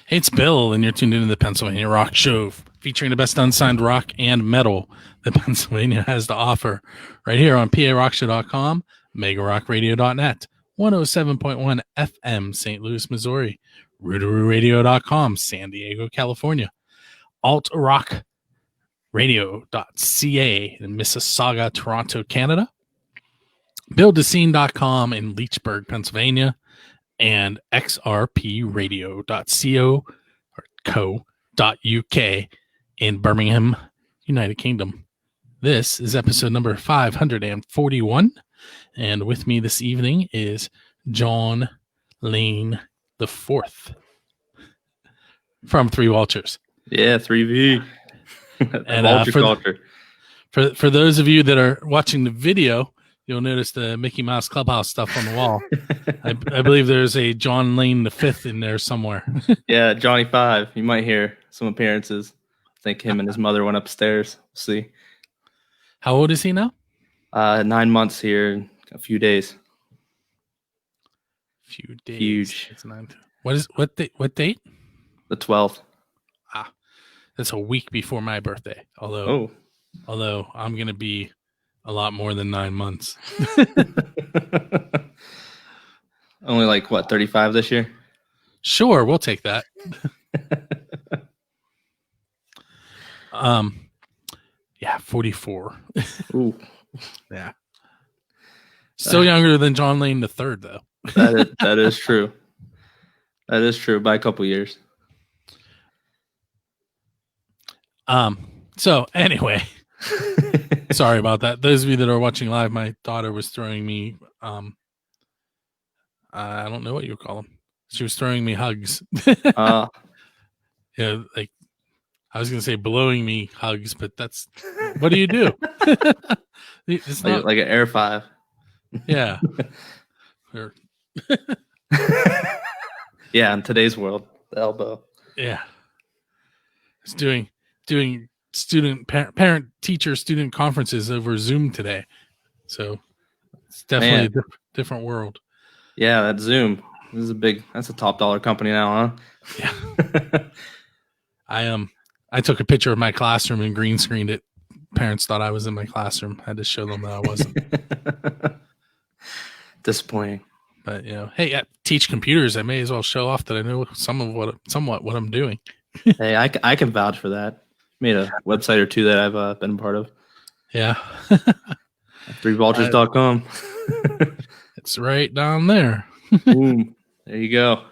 Hey, it's Bill, and you're tuned into the Pennsylvania Rock Show, featuring the best unsigned rock and metal that Pennsylvania has to offer, right here on PARockshow.com, MegaRockRadio.net, 107.1 FM, St. Louis, Missouri, RooterooRadio.com, San Diego, California, AltRockRadio.ca in Mississauga, Toronto, Canada, BuildAScene.com in Leechburg, Pennsylvania, and xrpradio.co.uk in Birmingham, United Kingdom. This is episode number 541, and with me this evening is John Lane the Fourth from Three Vultures. Yeah, 3V. And Vulture culture. For those of you that are watching the video, you'll notice the Mickey Mouse Clubhouse stuff on the wall. I believe there's a John Lane the Fifth in there somewhere. Yeah, Johnny Five. You might hear some appearances. I think him and his mother went upstairs. We'll see. How old is he now? 9 months here in a few days. Few days. Huge. What date? The 12th. That's a week before my birthday. Although I'm going to be a lot more than 9 months. Only like, 35 this year? Sure, we'll take that. Yeah, 44. Ooh. Yeah. Still younger than John Lane the Third, though. That is true. That is true by a couple years. So anyway, sorry about that. Those of you that are watching live, my daughter was throwing me, I don't know what you would call them. She was throwing me hugs. Yeah, like I was going to say blowing me hugs, but that's, what do you do? It's not like an Air 5. Yeah. Yeah, in today's world, the elbow. Yeah. It's doing student parent teacher student conferences over Zoom today. So it's definitely a different world. Yeah, that Zoom. That's a top dollar company now, huh? Yeah. I took a picture of my classroom and green screened it. Parents thought I was in my classroom. I had to show them that I wasn't. Disappointing. But hey, I teach computers. I may as well show off that I know somewhat what I'm doing. Hey, I can vouch for that. Made a website or two that I've been a part of. Yeah. 3vultures.com. It's right down there. Boom. There you go.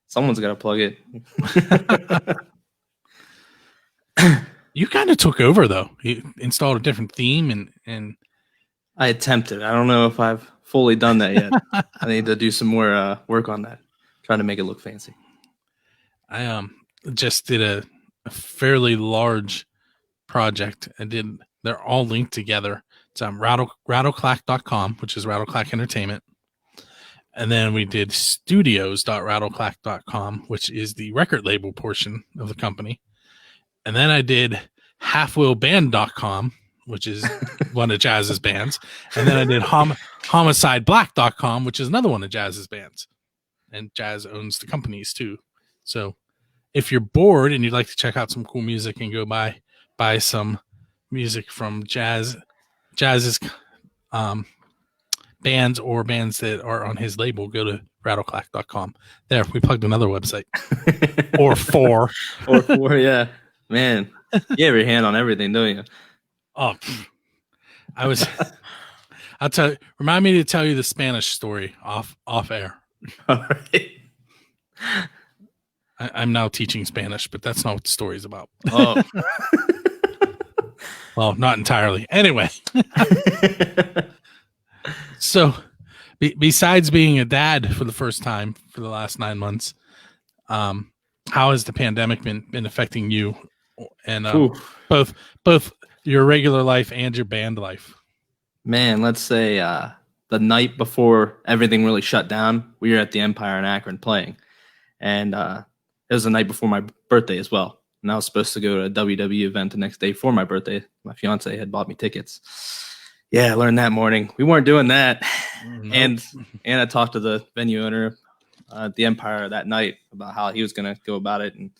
Someone's got to plug it. You kind of took over, though. You installed a different theme and I attempted. I don't know if I've fully done that yet. I need to do some more work on that. Trying to make it look fancy. I just did a fairly large project. They're all linked together. It's on rattleclack.com, which is Rattleclack Entertainment. And then we did studios.rattleclack.com, which is the record label portion of the company. And then I did halfwheelband.com, which is one of Jazz's bands. And then I did homicideblack.com, which is another one of Jazz's bands. And Jazz owns the companies too. So if you're bored and you'd like to check out some cool music and go buy some music from Jazz's bands or bands that are on his label, go to rattleclack.com. There, we plugged another website. Or four. Yeah. Man, you have your hand on everything, don't you? Oh, I'll tell you, remind me to tell you the Spanish story off air. All right. I'm now teaching Spanish, but that's not what the story's about. Oh. Well, not entirely. Anyway. So, besides being a dad for the first time for the last 9 months, how has the pandemic been affecting you and both your regular life and your band life? Man, let's say the night before everything really shut down, we were at the Empire in Akron playing. And it was the night before my birthday as well. And I was supposed to go to a WW event the next day for my birthday. My fiance had bought me tickets. Yeah, I learned that morning. We weren't doing that. Nope. And I talked to the venue owner at the Empire that night about how he was going to go about it. And,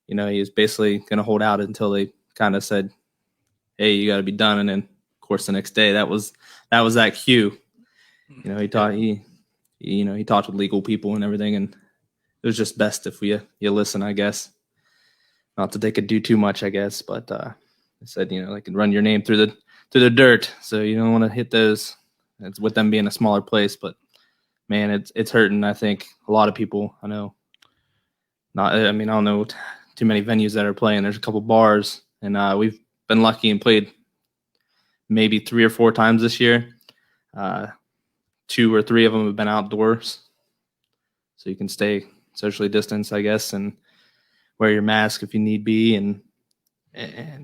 he was basically going to hold out until they kind of said, hey, you got to be done. And then, of course, the next day, that was that cue. He talked with legal people and everything. And it was just best if you listen, I guess. Not that they could do too much, I guess. But they said, they could run your name through the dirt. So you don't want to hit those. It's with them being a smaller place, but man, it's hurting. I think a lot of people I know. I don't know too many venues that are playing. There's a couple bars, and we've been lucky and played maybe 3 or 4 times this year. 2 or 3 of them have been outdoors, so you can stay socially distanced, I guess, and wear your mask if you need be, and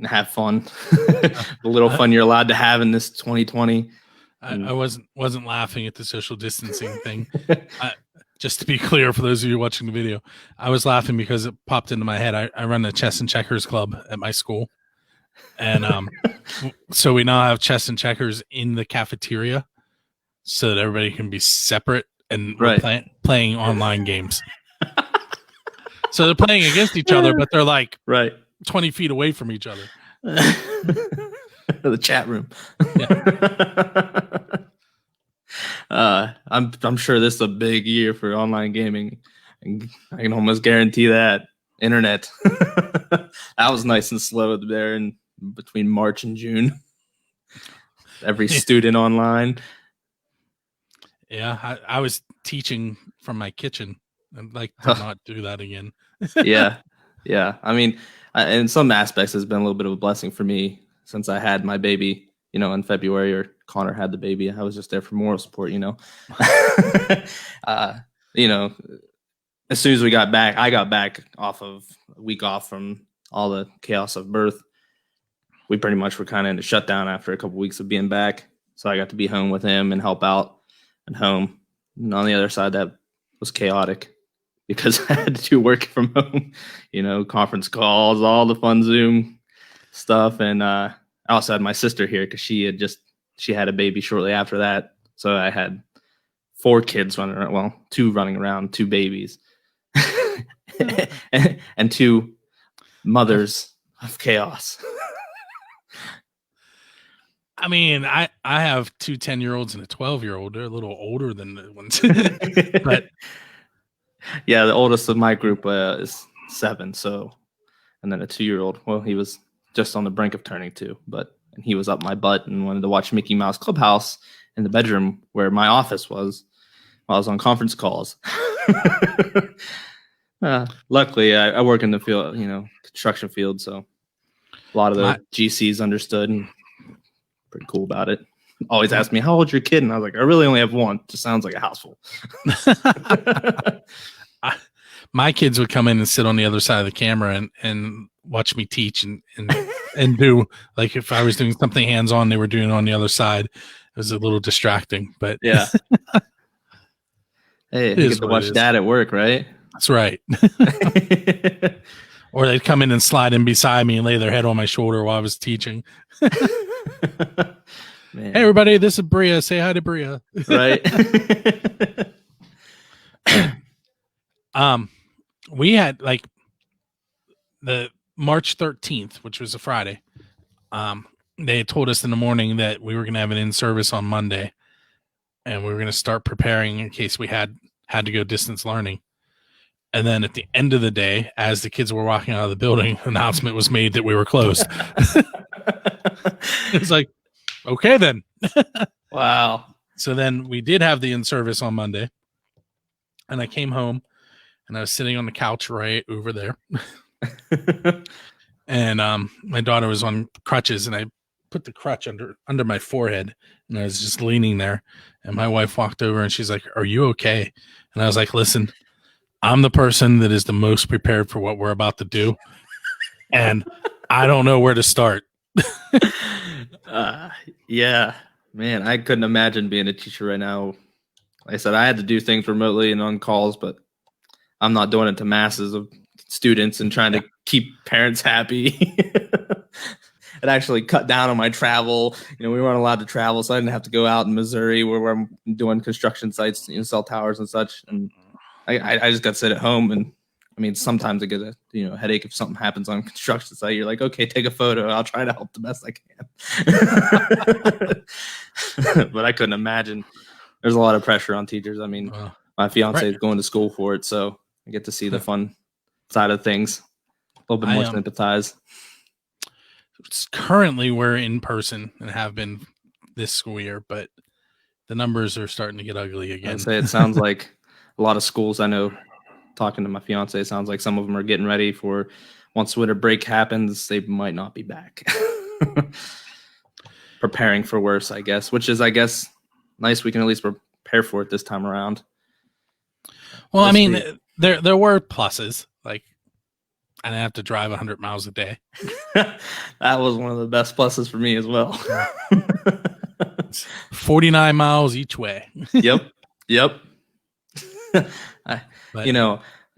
have fun. The little fun you're allowed to have in this 2020. I wasn't laughing at the social distancing thing. Just to be clear, for those of you watching the video, I was laughing because it popped into my head. I run a chess and checkers club at my school, and so we now have chess and checkers in the cafeteria, so that everybody can be separate and we're playing online games. So they're playing against each other, but they're like 20 feet away from each other. The chat room. I'm sure this is a big year for online gaming. I can almost guarantee that. Internet. That was nice and slow there in between March and June. Every student online. Yeah, I was teaching from my kitchen. I'd like to not do that again. Yeah. I mean, in some aspects, it's been a little bit of a blessing for me since I had my baby, in February, or Connor had the baby. I was just there for moral support, as soon as we got back, I got back off of a week off from all the chaos of birth. We pretty much were kind of in a shutdown after a couple weeks of being back. So I got to be home with him and help out at home. And on the other side, that was chaotic because I had to do work from home, conference calls, all the fun Zoom stuff. And I also had my sister here because she had a baby shortly after that. So I had 4 kids running around, well, 2 running around, 2 babies, and 2 mothers of chaos. I mean, I have 2 10-year-olds and a 12-year-old. They're a little older than the ones. But yeah, the oldest of my group is 7. So, and then a 2-year-old. Well, he was just on the brink of turning 2, and he was up my butt and wanted to watch Mickey Mouse Clubhouse in the bedroom where my office was while I was on conference calls. Luckily, I work in the field, construction field, so a lot of the GCs understood and pretty cool about it. Always ask me, how old's your kid? And I was like, I really only have 1. Just sounds like a house full. My kids would come in and sit on the other side of the camera and watch me teach and do, like, if I was doing something hands-on, they were doing it on the other side. It was a little distracting, but yeah. Hey, you get to watch Dad at work, right? That's right. Or they'd come in and slide in beside me and lay their head on my shoulder while I was teaching. Hey, everybody, this is Bria. Say hi to Bria. Right. We had like the March 13th, which was a Friday. They had told us in the morning that we were going to have an in-service on Monday, and we were going to start preparing in case we had to go distance learning. And then at the end of the day, as the kids were walking out of the building, an announcement was made that we were closed. It's like, okay, then. Wow. So then we did have the in-service on Monday, and I came home, and I was sitting on the couch right over there. And my daughter was on crutches, and I put the crutch under my forehead, and I was just leaning there. And my wife walked over, and she's like, "Are you okay?" And I was like, "Listen, I'm the person that is the most prepared for what we're about to do, and I don't know where to start." Yeah, man, I couldn't imagine being a teacher right now. Like I said, I had to do things remotely and on calls, but I'm not doing it to masses of students and trying to keep parents happy. It actually cut down on my travel. We weren't allowed to travel, so I didn't have to go out in Missouri where I'm doing construction sites, cell towers and such. And I just got to sit at home, and I mean, sometimes I get a headache if something happens on a construction site. You're like, okay, take a photo. I'll try to help the best I can. But I couldn't imagine. There's a lot of pressure on teachers. I mean, my fiance is going to school for it, so I get to see the fun side of things. A little bit more sympathize. Currently, we're in person and have been this school year, but the numbers are starting to get ugly again. I'd say it sounds like a lot of schools I know, talking to my fiance, it sounds like some of them are getting ready for once winter break happens, they might not be back. Preparing for worse, I guess, which is, I guess, nice. We can at least prepare for it this time around. Well, I mean, there were pluses, like I didn't have to drive 100 miles a day. That was one of the best pluses for me as well. 49 miles each way. Yep.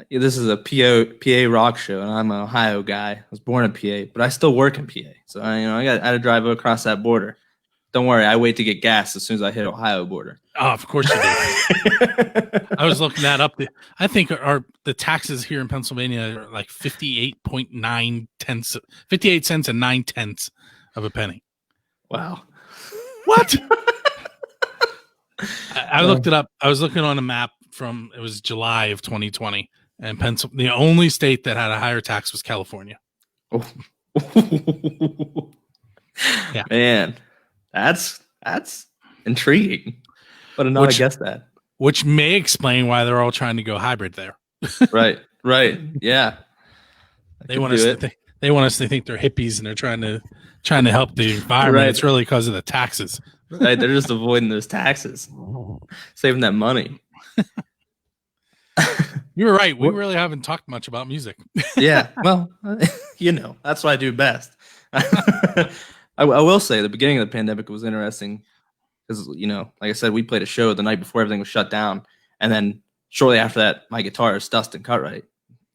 This is a PA rock show, and I'm an Ohio guy. I was born in PA, but I still work in PA. So I had to drive across that border. Don't worry, I wait to get gas as soon as I hit Ohio border. Oh, of course you do. I was looking that up. I think the taxes here in Pennsylvania are like 58 cents and 9 tenths of a penny. Wow. What? I looked it up. I was looking on a map it was July of 2020, and the only state that had a higher tax was California. Oh. Yeah. Man, that's intriguing. But not to guess that. Which may explain why they're all trying to go hybrid there. Right. Yeah. They want us to think they're hippies and they're trying to help the environment. Right. It's really because of the taxes. Right. They're just avoiding those taxes. Saving that money. You were right. We really haven't talked much about music. Yeah. Well, that's what I do best. I will say the beginning of the pandemic was interesting because, like I said, we played a show the night before everything was shut down. And then shortly after that, my guitarist, Dustin Cutright,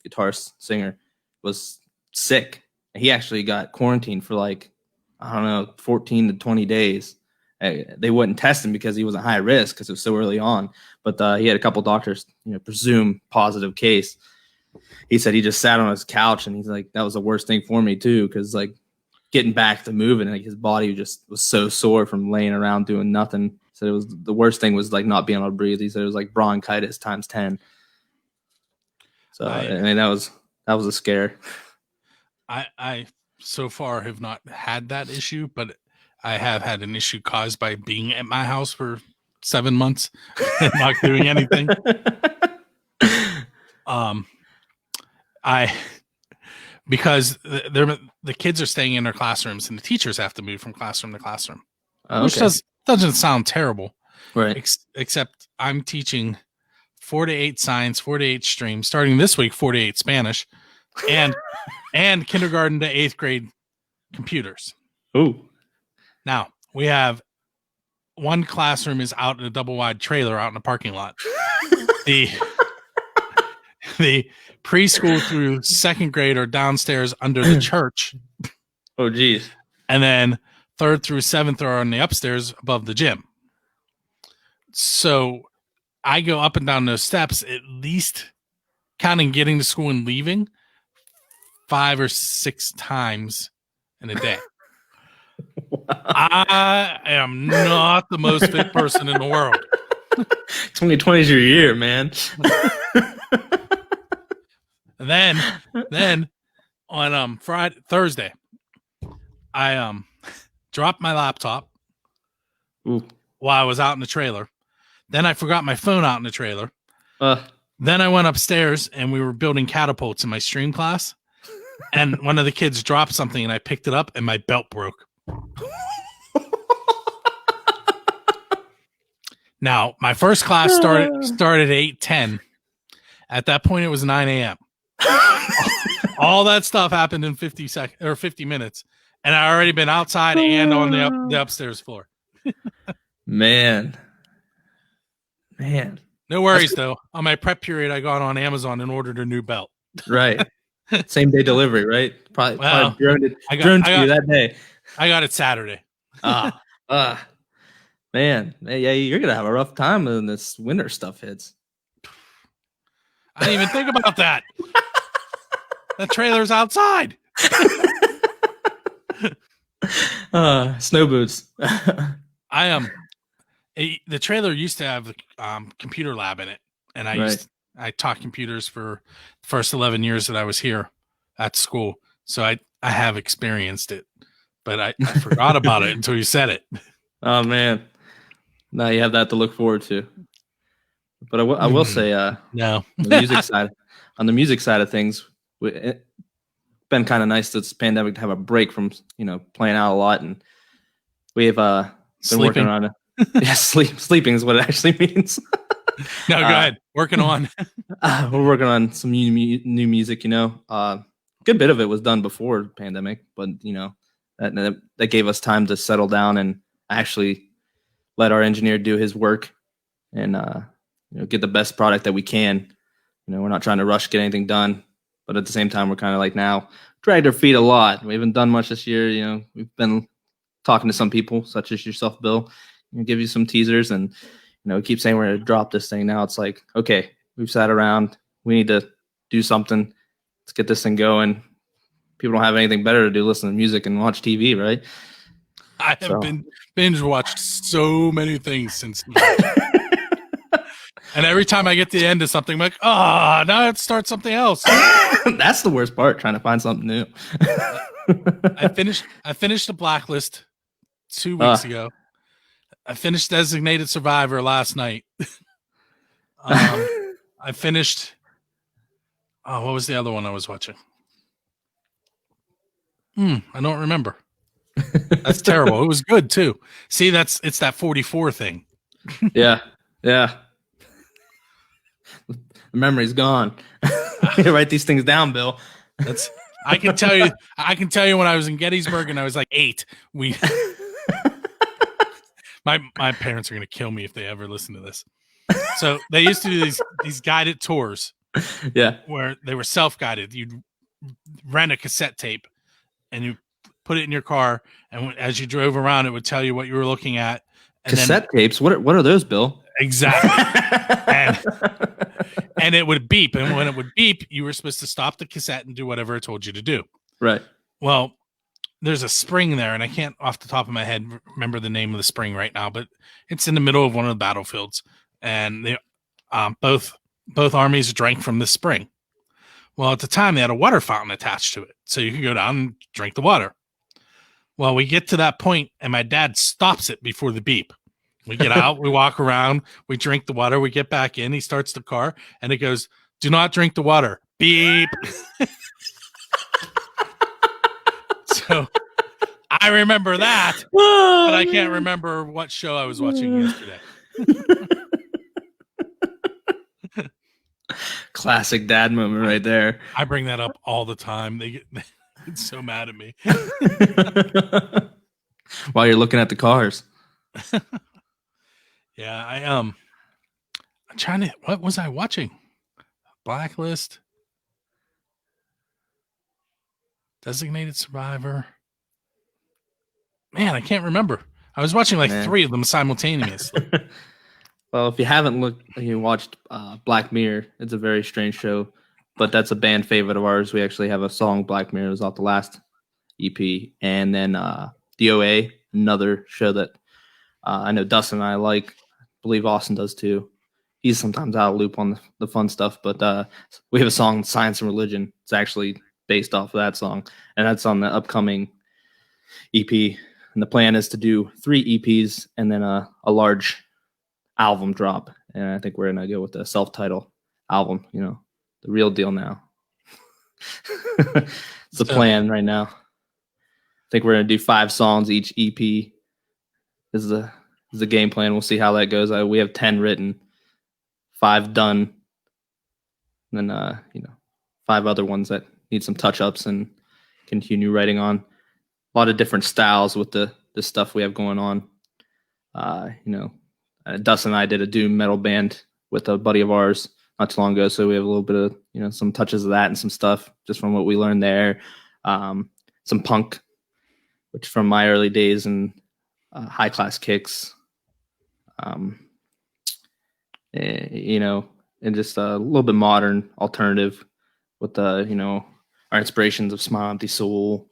guitarist, singer, was sick. He actually got quarantined for 14 to 20 days. They wouldn't test him because he wasn't high risk because it was so early on. But he had a couple doctors, presume positive case. He said he just sat on his couch and he's like, that was the worst thing for me too, because getting back to moving, his body just was so sore from laying around doing nothing. So it was the worst thing was not being able to breathe. He said it was like bronchitis times 10. So that was a scare. I so far have not had that issue, but I have had an issue caused by being at my house for 7 months and not doing anything. Because the kids are staying in their classrooms and the teachers have to move from classroom to classroom, which doesn't sound terrible, right? Except I'm teaching 4 to 8 science, 4 to 8 streams, starting this week 4 to 8 Spanish, and kindergarten to 8th grade computers. Ooh. Now we have one classroom is out in a double wide trailer out in the parking lot. The preschool through 2nd grade are downstairs under the church. Oh, geez. And then 3rd through 7th are on the upstairs above the gym. So I go up and down those steps, at least counting getting to school and leaving, 5 or 6 times in a day. Wow. I am not the most fit person in the world. 2020 is your year, man. And then on Thursday, I dropped my laptop while I was out in the trailer. Then I forgot my phone out in the trailer. Then I went upstairs and we were building catapults in my stream class. And one of the kids dropped something and I picked it up and my belt broke. Now, my first class started at 8:10. At that point, it was 9 a.m. All that stuff happened in 50 seconds or 50 minutes, and I already been outside and on the upstairs floor. Man. No worries though. On my prep period, I got on Amazon and ordered a new belt. Right. Same day delivery, right? Probably drone to you that day. I got it Saturday. Man, yeah, you're gonna have a rough time when this winter stuff hits. I didn't even think about that. That trailer's outside. Snow boots. I am. The trailer used to have the computer lab in it, and Right. I taught computers for the first 11 years that I was here at school, so I have experienced it, but I forgot about it until you said it. Oh man, now you have that to look forward to. But I will say, No. the music side, on the music side of things, it's been kind of nice this pandemic to have a break from playing out a lot, and we've been working Sleeping. on it. Yeah, sleeping is what it actually means. No, go ahead. Working on. We're working on some new music. Good bit of it was done before the pandemic, but that gave us time to settle down and actually let our engineer do his work and get the best product that we can. We're not trying to rush get anything done, but at the same time, we're kind of like now dragged our feet a lot. We haven't done much this year. We've been talking to some people, such as yourself, Bill. Give you some teasers, and we keep saying we're going to drop this thing. Now it's like, okay, we've sat around. We need to do something. Let's get this thing going. People don't have anything better to do, listen to music and watch TV, right? I have been binge watched so many things since. And every time I get to the end of something, I'm like, now let's start something else. That's the worst part, trying to find something new. I finished the Blacklist 2 weeks ago. I finished Designated Survivor last night. I finished. Oh, what was the other one I was watching? I don't remember. That's terrible. It was good too. See, it's that 44 thing. Yeah. The memory's gone. You write these things down, Bill. I can tell you when I was in Gettysburg and I was like 8. My parents are gonna kill me if they ever listen to this. So they used to do these guided tours. Yeah. Where they were self-guided. You'd rent a cassette tape and you put it in your car, and as you drove around, it would tell you what you were looking at. And cassette tapes? What are those, Bill? Exactly. and it would beep, and when it would beep, you were supposed to stop the cassette and do whatever it told you to do. Right. Well, there's a spring there, and I can't off the top of my head remember the name of the spring right now, but it's in the middle of one of the battlefields, and they both armies drank from this spring. Well, at the time, they had a water fountain attached to it, so you could go down and drink the water. Well, we get to that point, and my dad stops it before the beep. We get out, we walk around, we drink the water, we get back in, he starts the car, and it goes, "Do not drink the water." Beep. So I remember that, but I can't remember what show I was watching yesterday. Classic dad moment right there. I bring that up all the time. They get so mad at me. While you're looking at the cars. Yeah, I'm trying to. What was I watching? Blacklist, Designated Survivor. Man, I can't remember. I was watching like 3 of them simultaneously. Well, if you haven't watched Black Mirror, it's a very strange show, but that's a band favorite of ours. We actually have a song, Black Mirror, it was off the last EP. And then DOA, another show that I know Dustin and I like. I believe Austin does too. He's sometimes out of loop on the fun stuff, but we have a song, Science and Religion. It's actually based off of that song, and that's on the upcoming EP. And the plan is to do 3 EPs and then a large album drop. And I think we're going to go with the self-title album, the real deal now. It's the plan right now. I think we're going to do 5 songs each EP. This is the game plan. We'll see how that goes. We have 10 written, 5 done, and then 5 other ones that need some touch-ups and continue writing on. A lot of different styles with the stuff we have going on. Dustin and I did a doom metal band with a buddy of ours not too long ago, so we have a little bit of some touches of that and some stuff just from what we learned there. Some punk, which from my early days, and High Class Kicks. and just a little bit modern alternative with our inspirations of Smile Empty Soul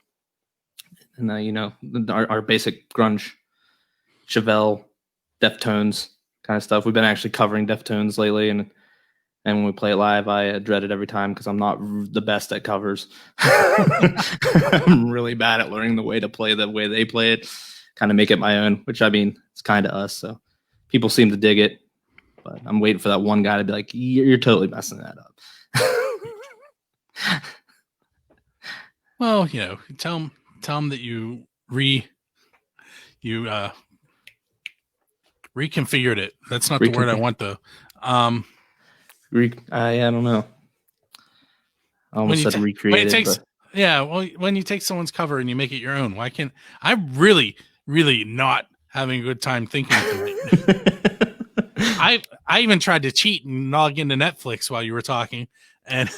and our basic grunge, Chevelle, Deftones kind of stuff. We've been actually covering Deftones lately, and when we play it live, I dread it every time because I'm not the best at covers. I'm really bad at learning the way to play the way they play it, kind of make it my own, which I mean, it's kind of us. So people seem to dig it, but I'm waiting for that one guy to be like, you're totally messing that up. Well, tell them that you reconfigured it. That's not the word I want though. I don't know. I almost said recreated. When you take someone's cover and you make it your own, why can't I'm really, really not having a good time thinking through it. I even tried to cheat and log into Netflix while you were talking, and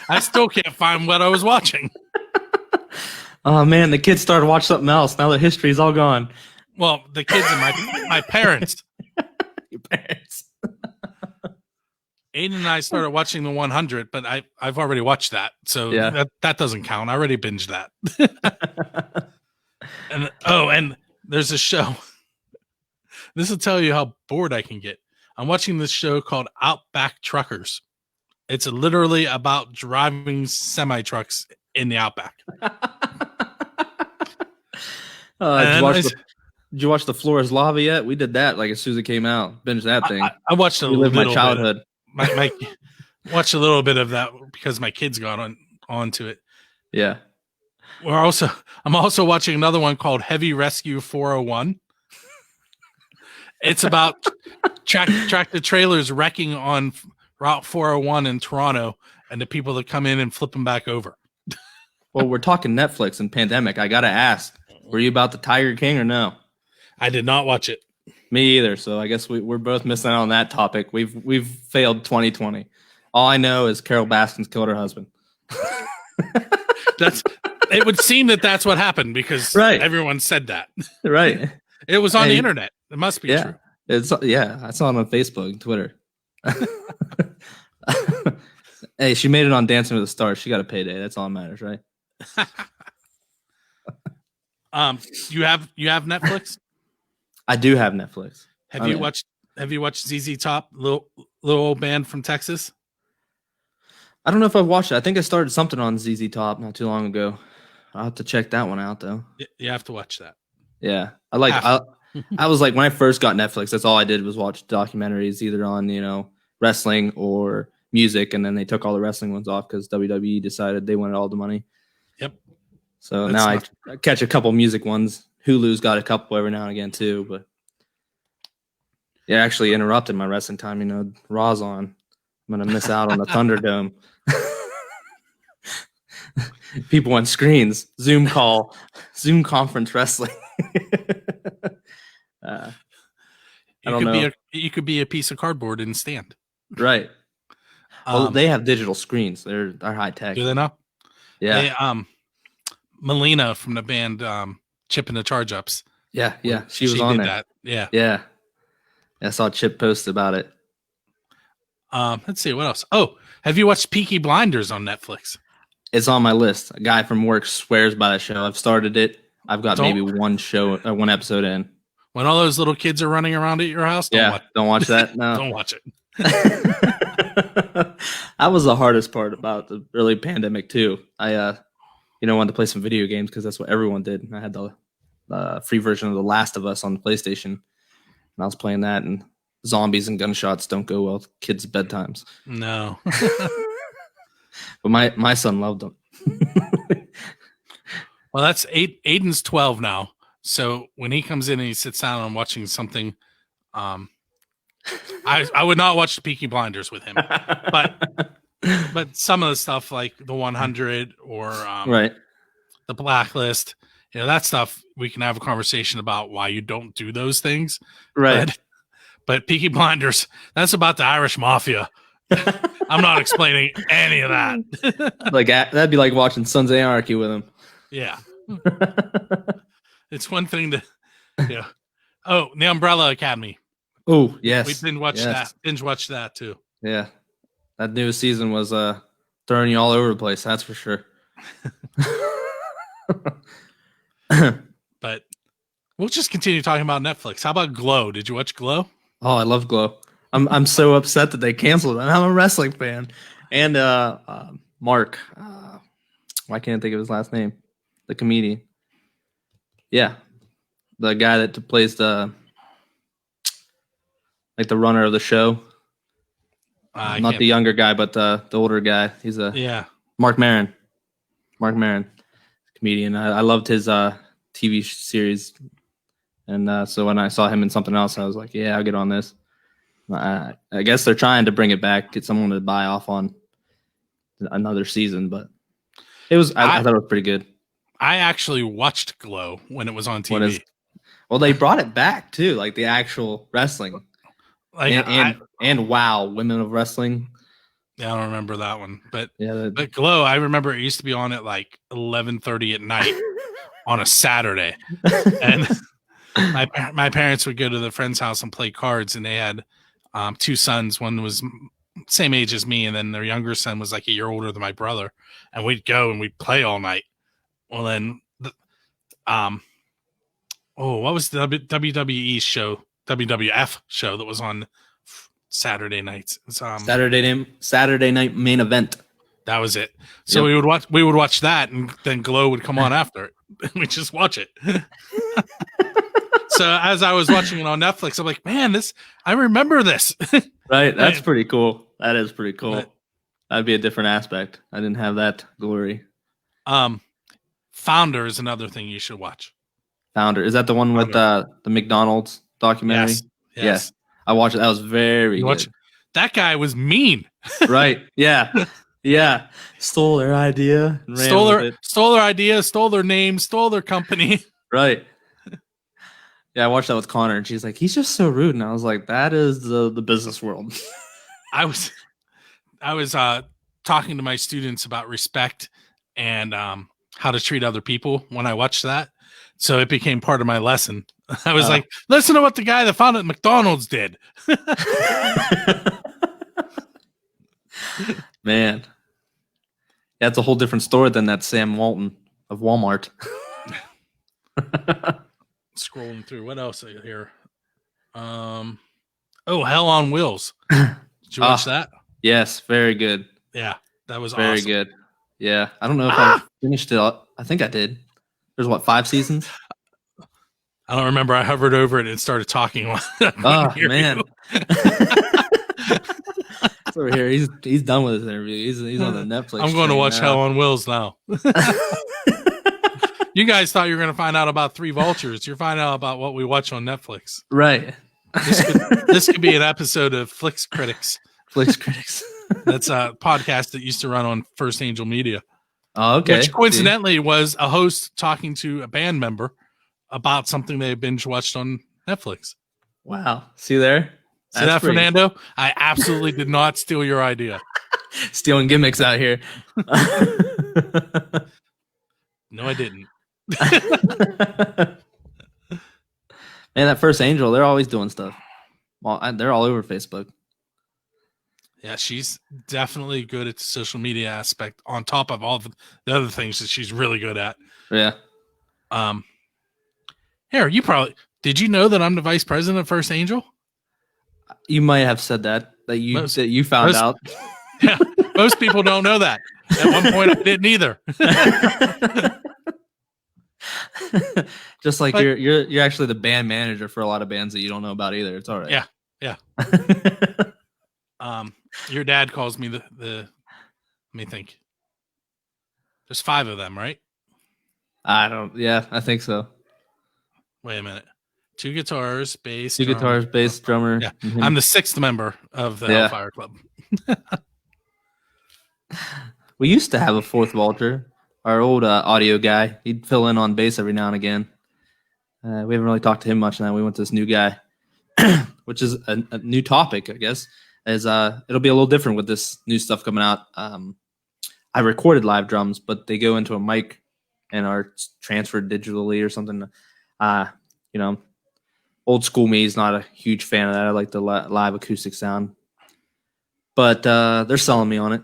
I still can't find what I was watching. Oh man, the kids started watching something else. Now the history's all gone. Well, the kids and my parents. Your parents. Aiden and I started watching the 100, but I've already watched that, so that doesn't count. I already binged that. and there's a show. This will tell you how bored I can get. I'm watching this show called Outback Truckers. It's literally about driving semi trucks in the Outback. Did you watch The Floor Is Lava yet? We did that like as soon as it came out. Binge that thing. I watched my childhood. My watched a little bit of that because my kids got onto it. Yeah. I'm also watching another one called Heavy Rescue 401. It's about tractor trailers wrecking on Route 401 in Toronto and the people that come in and flip them back over. Well, we're talking Netflix and pandemic. I got to ask, were you about the Tiger King or no? I did not watch it. Me either. So I guess we're both missing out on that topic. We've failed 2020. All I know is Carol Baskins killed her husband. It would seem that's what happened because everyone said that. Right. It was on the internet. It must be true. I saw it on Facebook and Twitter. Hey, she made it on Dancing with the Stars. She got a payday. That's all that matters, right? You have Netflix? I do have Netflix. Have you watched ZZ Top, little old band from Texas? I don't know if I've watched it. I think I started something on ZZ Top not too long ago. I'll have to check that one out though. You have to watch that. Yeah. I was like, when I first got Netflix, that's all I did was watch documentaries either on, wrestling or music, and then they took all the wrestling ones off because WWE decided they wanted all the money. Yep. So now I catch a couple music ones. Hulu's got a couple every now and again too, but yeah, actually interrupted my wrestling time. Raw's on. I'm gonna miss out on the Thunderdome. People on screens, Zoom call, Zoom conference wrestling. I don't know. You could be a piece of cardboard and stand. Right. They have digital screens. They're high tech. Do they now? Yeah. Melina from the band Chip and the Charge Ups. Yeah. She was on there. That. Yeah. Yeah. I saw Chip post about it. Let's see what else. Oh, have you watched Peaky Blinders on Netflix? It's on my list. A guy from work swears by that show. I've started it. I've got maybe one episode in. When all those little kids are running around at your house, don't watch that. No, don't watch it. That was the hardest part about the early pandemic too. I wanted to play some video games because that's what everyone did. I had the free version of The Last of Us on the PlayStation, and I was playing that. And zombies and gunshots don't go well with kids' bedtimes. No. But my son loved them. Well, that's Aiden's 12 now. So when he comes in and he sits down and watching something, I would not watch the Peaky Blinders with him. But some of the stuff like the 100 or the Blacklist, that stuff we can have a conversation about why you don't do those things. Right. But Peaky Blinders, that's about the Irish Mafia. I'm not explaining any of that. Like that'd be like watching Sons of Anarchy with him. Yeah. It's one thing to, Oh, The Umbrella Academy. Oh, yes. We binge watched that too. Yeah, that new season was throwing you all over the place. That's for sure. But we'll just continue talking about Netflix. How about Glow? Did you watch Glow? Oh, I love Glow. I'm so upset that they canceled it. I'm a wrestling fan, and Mark. Why can't I think of his last name? The comedian. Yeah, the guy that plays the the runner of the show. I Not can't. the younger guy, but the older guy. He's Yeah. Mark Maron. Mark Maron, comedian. I loved his TV series, and so when I saw him in something else, I was like, yeah, I'll get on this. I guess they're trying to bring it back, get someone to buy off on another season, but it was. I thought it was pretty good. I actually watched Glow when it was on TV. Well, they brought it back too, like the actual wrestling, Like and wow, Women of Wrestling. Yeah, I don't remember that one, but Yeah, but Glow, I remember it used to be on at like 11:30 at night on a Saturday, and my parents would go to the friend's house and play cards, and they had two sons. One was same age as me, and then their younger son was like a year older than my brother, and we'd go and we'd play all night. Well, then, what was the WWE show, WWF show that was on Saturday nights? Saturday night main event. That was it. So we would watch that, and then Glow would come on after it. We just watch it. So as I was watching it on Netflix, I'm like, man, I remember this. Right, that's pretty cool. That is pretty cool. That'd be a different aspect. I didn't have that glory. Founder is another thing you should watch. Founder, is that the one with the McDonald's documentary? Yes. I watched it. That was very good. That guy was mean. Right. Yeah. Yeah. Stole their idea. Stole their idea, stole their name, stole their company. Right. Yeah, I watched that with Connor, and she's like, he's just so rude. And I was like, that is the business world. I was talking to my students about respect and how to treat other people when I watched that. So it became part of my lesson. I was like, listen to what the guy that founded McDonald's did. Man. That's a whole different story than that Sam Walton of Walmart. Scrolling through. What else here? Hell on Wheels. Did you watch that? Yes, very good. Yeah, that was very awesome. Good. Yeah, I don't know if I finished it. I think I did. There's 5 seasons? I don't remember. I hovered over it and started talking. Oh man. It's over here. He's done with his interview. He's on the Netflix. I'm going to watch Hell on Wheels now. You guys thought you were going to find out about 3 Vultures. You're finding out about what we watch on Netflix. Right. This could be an episode of Flix Critics. Flix Critics. That's a podcast that used to run on First Angel Media. Oh, okay. Which coincidentally was a host talking to a band member about something they binge watched on Netflix. Wow. See there? See that, Fernando? I absolutely did not steal your idea. Stealing gimmicks out here. No, I didn't. Man, that First Angel, they're always doing stuff. Well, they're all over Facebook. Yeah, she's definitely good at the social media aspect on top of all the other things that she's really good at. Yeah. Here, did you know that I'm the vice president of First Angel? You might have said that you found out. Yeah, most people don't know that. At one point, I didn't either. Just like you're actually the band manager for a lot of bands that you don't know about either. It's all right. Yeah. Your dad calls me the let me think. There's 5 of them, right? I think so. Wait a minute. 2 guitars, bass, drummer. Yeah. Mm-hmm. I'm the 6th member of the Hellfire Club. We used to have a 4th Vulture. Our old audio guy. He'd fill in on bass every now and again. We haven't really talked to him much now. We went to this new guy, which is a new topic, I guess. As it'll be a little different with this new stuff coming out. I recorded live drums, but they go into a mic and are transferred digitally or something. Old school me is not a huge fan of that. I like the live acoustic sound. But they're selling me on it.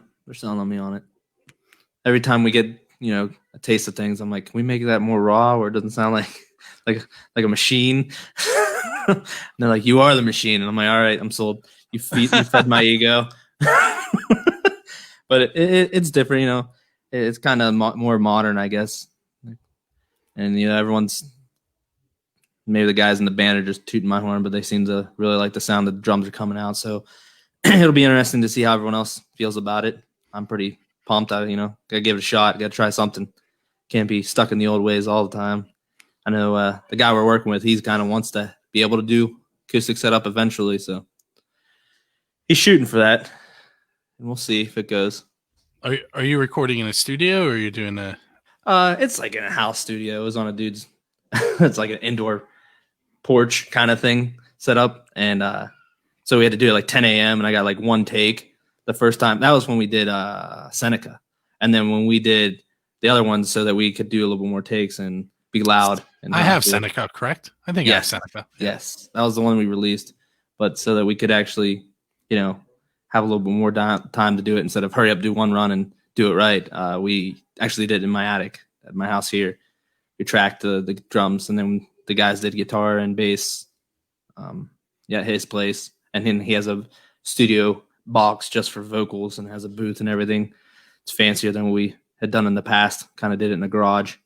Every time we get, a taste of things, I'm like, can we make that more raw where it doesn't sound like a machine? And they're like, you are the machine. And I'm like, all right, I'm sold. You fed my ego. But it's different, It's kind of more modern, I guess. And, everyone's, maybe the guys in the band are just tooting my horn, but they seem to really like the sound that the drums are coming out. So it'll be interesting to see how everyone else feels about it. I'm pretty pumped. Gotta give it a shot. Gotta try something. Can't be stuck in the old ways all the time. I know the guy we're working with, he's kind of wants to be able to do acoustic setup eventually. So he's shooting for that. And we'll see if it goes. Are you recording in a studio or are you doing a... It's like in a house studio. It was on a dude's... it's like an indoor porch kind of thing set up. And so we had to do it like 10 a.m. and I got like one take the first time. That was when we did Seneca. And then when we did the other ones so that we could do a little bit more takes and be loud. And I have Seneca, correct? I think I have Seneca. Yes. That was the one we released. But so that we could actually, have a little bit more time to do it instead of hurry up, do one run and do it right. We actually did it in my attic at my house here. We tracked the drums and then the guys did guitar and bass at his place. And then he has a studio box just for vocals and has a booth and everything. It's fancier than what we had done in the past. Kind of did it in the garage,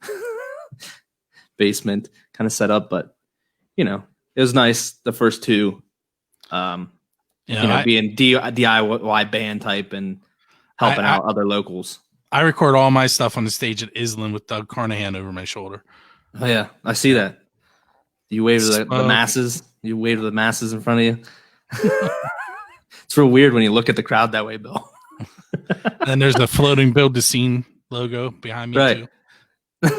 basement kind of set up. But, it was nice the first two, being DIY band type and helping out other locals. I record all my stuff on the stage at Island with Doug Carnahan over my shoulder. Oh, yeah. I see that. You wave to the masses. You wave to the masses in front of you. It's real weird when you look at the crowd that way, Bill. And there's the floating Build the Scene logo behind me, right. Too.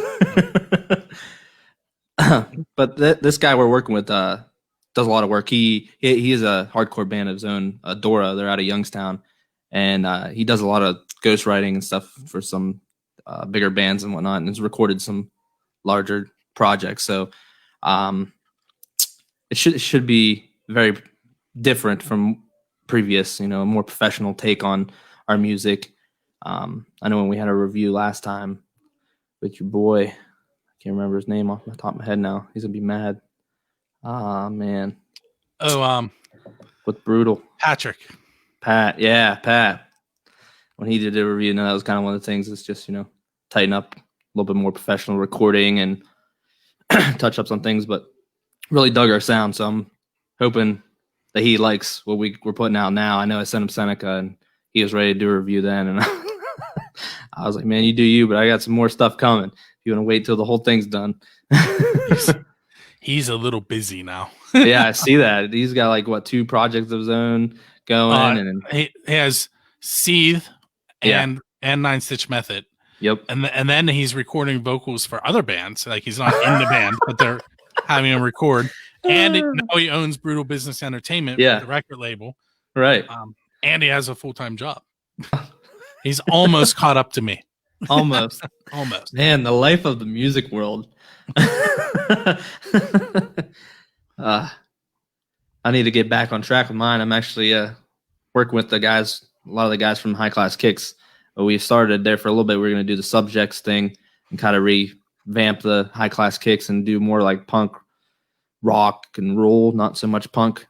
But this guy we're working with does a lot of work. He is a hardcore band of his own, Dora. They're out of Youngstown. And he does a lot of ghostwriting and stuff for some bigger bands and whatnot, and has recorded some larger projects. So it should be very different from previous, a more professional take on our music. I know when we had a review last time with your boy, I can't remember his name off the top of my head now. He's gonna be mad. Man. With Brutal. Pat. Yeah, Pat. When he did a review, that was kind of one of the things. It's just, tighten up a little bit more professional recording and touch up some things, but really dug our sound. So I'm hoping that he likes what we're putting out now. I know I sent him Seneca and he was ready to do a review then. And I was like, man, you do you, but I got some more stuff coming. If you want to wait till the whole thing's done. He's a little busy now. Yeah, I see that. He's got 2 projects of his own going. And he has Seethe and 9 Stitch Method. Yep. And then he's recording vocals for other bands. Like he's not in the band, but they're having him record. And now he owns Brutal Business Entertainment, the record label. Right. And he has a full-time job. He's almost caught up to me. Almost. Man, the life of the music world. I need to get back on track with mine. I'm actually working with a lot of the guys from High Class Kicks. We started there for a little bit. We're going to do the Subjects thing and kind of revamp the High Class Kicks and do more like punk, rock, and roll, not so much punk.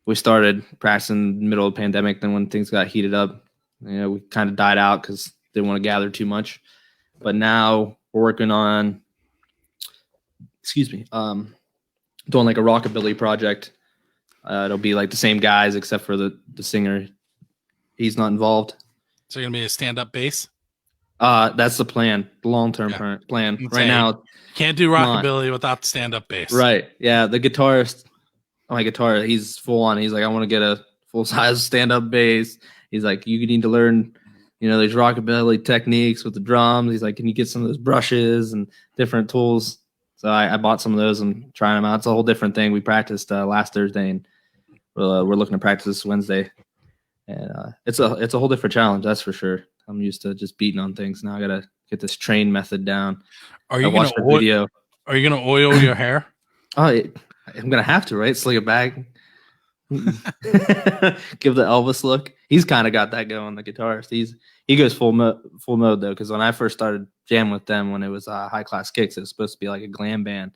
We started practicing in the middle of the pandemic. Then when things got heated up, we kind of died out because they didn't want to gather too much. But now we're working on, doing like a rockabilly project. It'll be like the same guys except for the singer. He's not involved. So you're gonna be a stand-up bass? That's the plan, the long-term plan. Right now, can't do rockabilly without the stand-up bass. Right? Yeah, the guitarist, my guitar, he's full on. He's like, I want to get a full-size stand-up bass. He's like, you need to learn, these rockabilly techniques with the drums. He's like, can you get some of those brushes and different tools? So I bought some of those and trying them out. It's a whole different thing. We practiced last Thursday, and we're looking to practice this Wednesday. And it's a whole different challenge, that's for sure. I'm used to just beating on things. Now I gotta get this train method down. Are you gonna oil your hair? Oh, I'm gonna have to, right? Slick it back. Give the Elvis look. He's kind of got that going. The guitarist. He goes full mode though. Because when I first started jamming with them, when it was High Class Kicks, it was supposed to be like a glam band,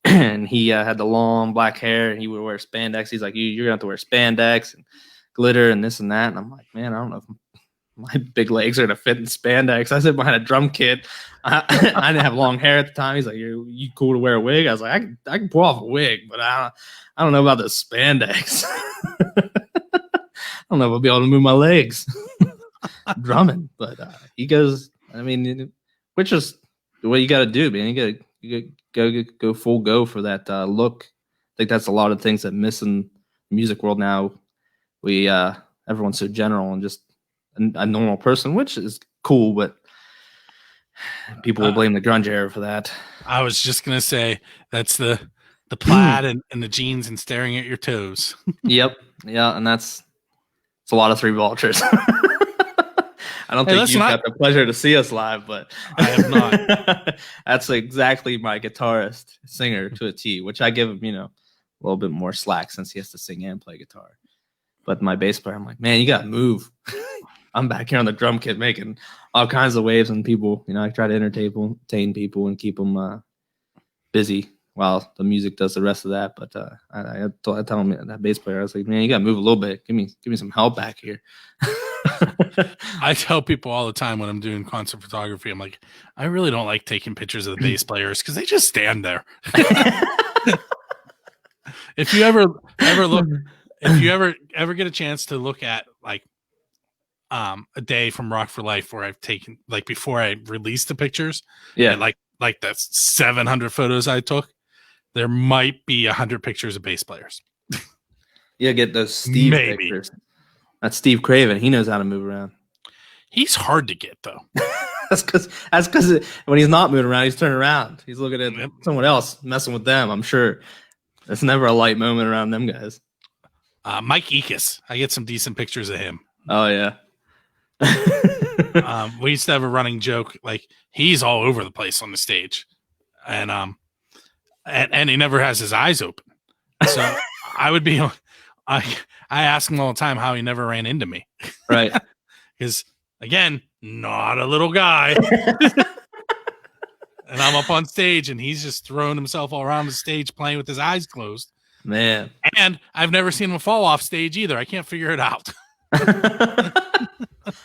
and he had the long black hair, and he would wear spandex. He's like, you're gonna have to wear spandex and glitter and this and that. And I'm like, man, I don't know if my big legs are gonna fit in spandex. I sit behind a drum kit. I didn't have long hair at the time. He's like, you cool to wear a wig? I was like, I can pull off a wig, but I don't know about the spandex. I don't know if I'll be able to move my legs drumming. But he goes, I mean, which is what you got to do, man. You got to go full go for that look. I think that's a lot of things that miss in the music world now. Everyone's so general and just a normal person, which is cool, but people will blame the grunge era for that. I was just gonna say that's the plaid and the jeans and staring at your toes. Yep, yeah, and it's a lot of Three Vultures. I don't think you've got the pleasure to see us live, but I have not. That's exactly my guitarist, singer to a T, which I give him, a little bit more slack since he has to sing and play guitar. But my bass player, I'm like, man, you got to move. I'm back here on the drum kit making all kinds of waves, and people, I try to entertain people and keep them busy while the music does the rest of that. But I tell him, that bass player, I was like, man, you got to move a little bit. Give me some help back here. I tell people all the time when I'm doing concert photography, I'm like, I really don't like taking pictures of the bass players because they just stand there. If you ever look, if you ever get a chance to look at like a day from Rock for Life where I've taken, like before I released the pictures, like that's 700 photos I took, there might be 100 pictures of bass players. Yeah, get those Steve pictures. That's Steve Craven. He knows how to move around. He's hard to get though. that's because when he's not moving around, he's turning around. He's looking at someone else, messing with them. I'm sure it's never a light moment around them guys. Mike Ekus. I get some decent pictures of him. Oh yeah. We used to have a running joke, like he's all over the place on the stage, and he never has his eyes open. So I would be, I ask him all the time how he never ran into me, right? Because again, not a little guy, and I'm up on stage, and he's just throwing himself all around the stage, playing with his eyes closed. Man, and I've never seen him fall off stage either. I can't figure it out.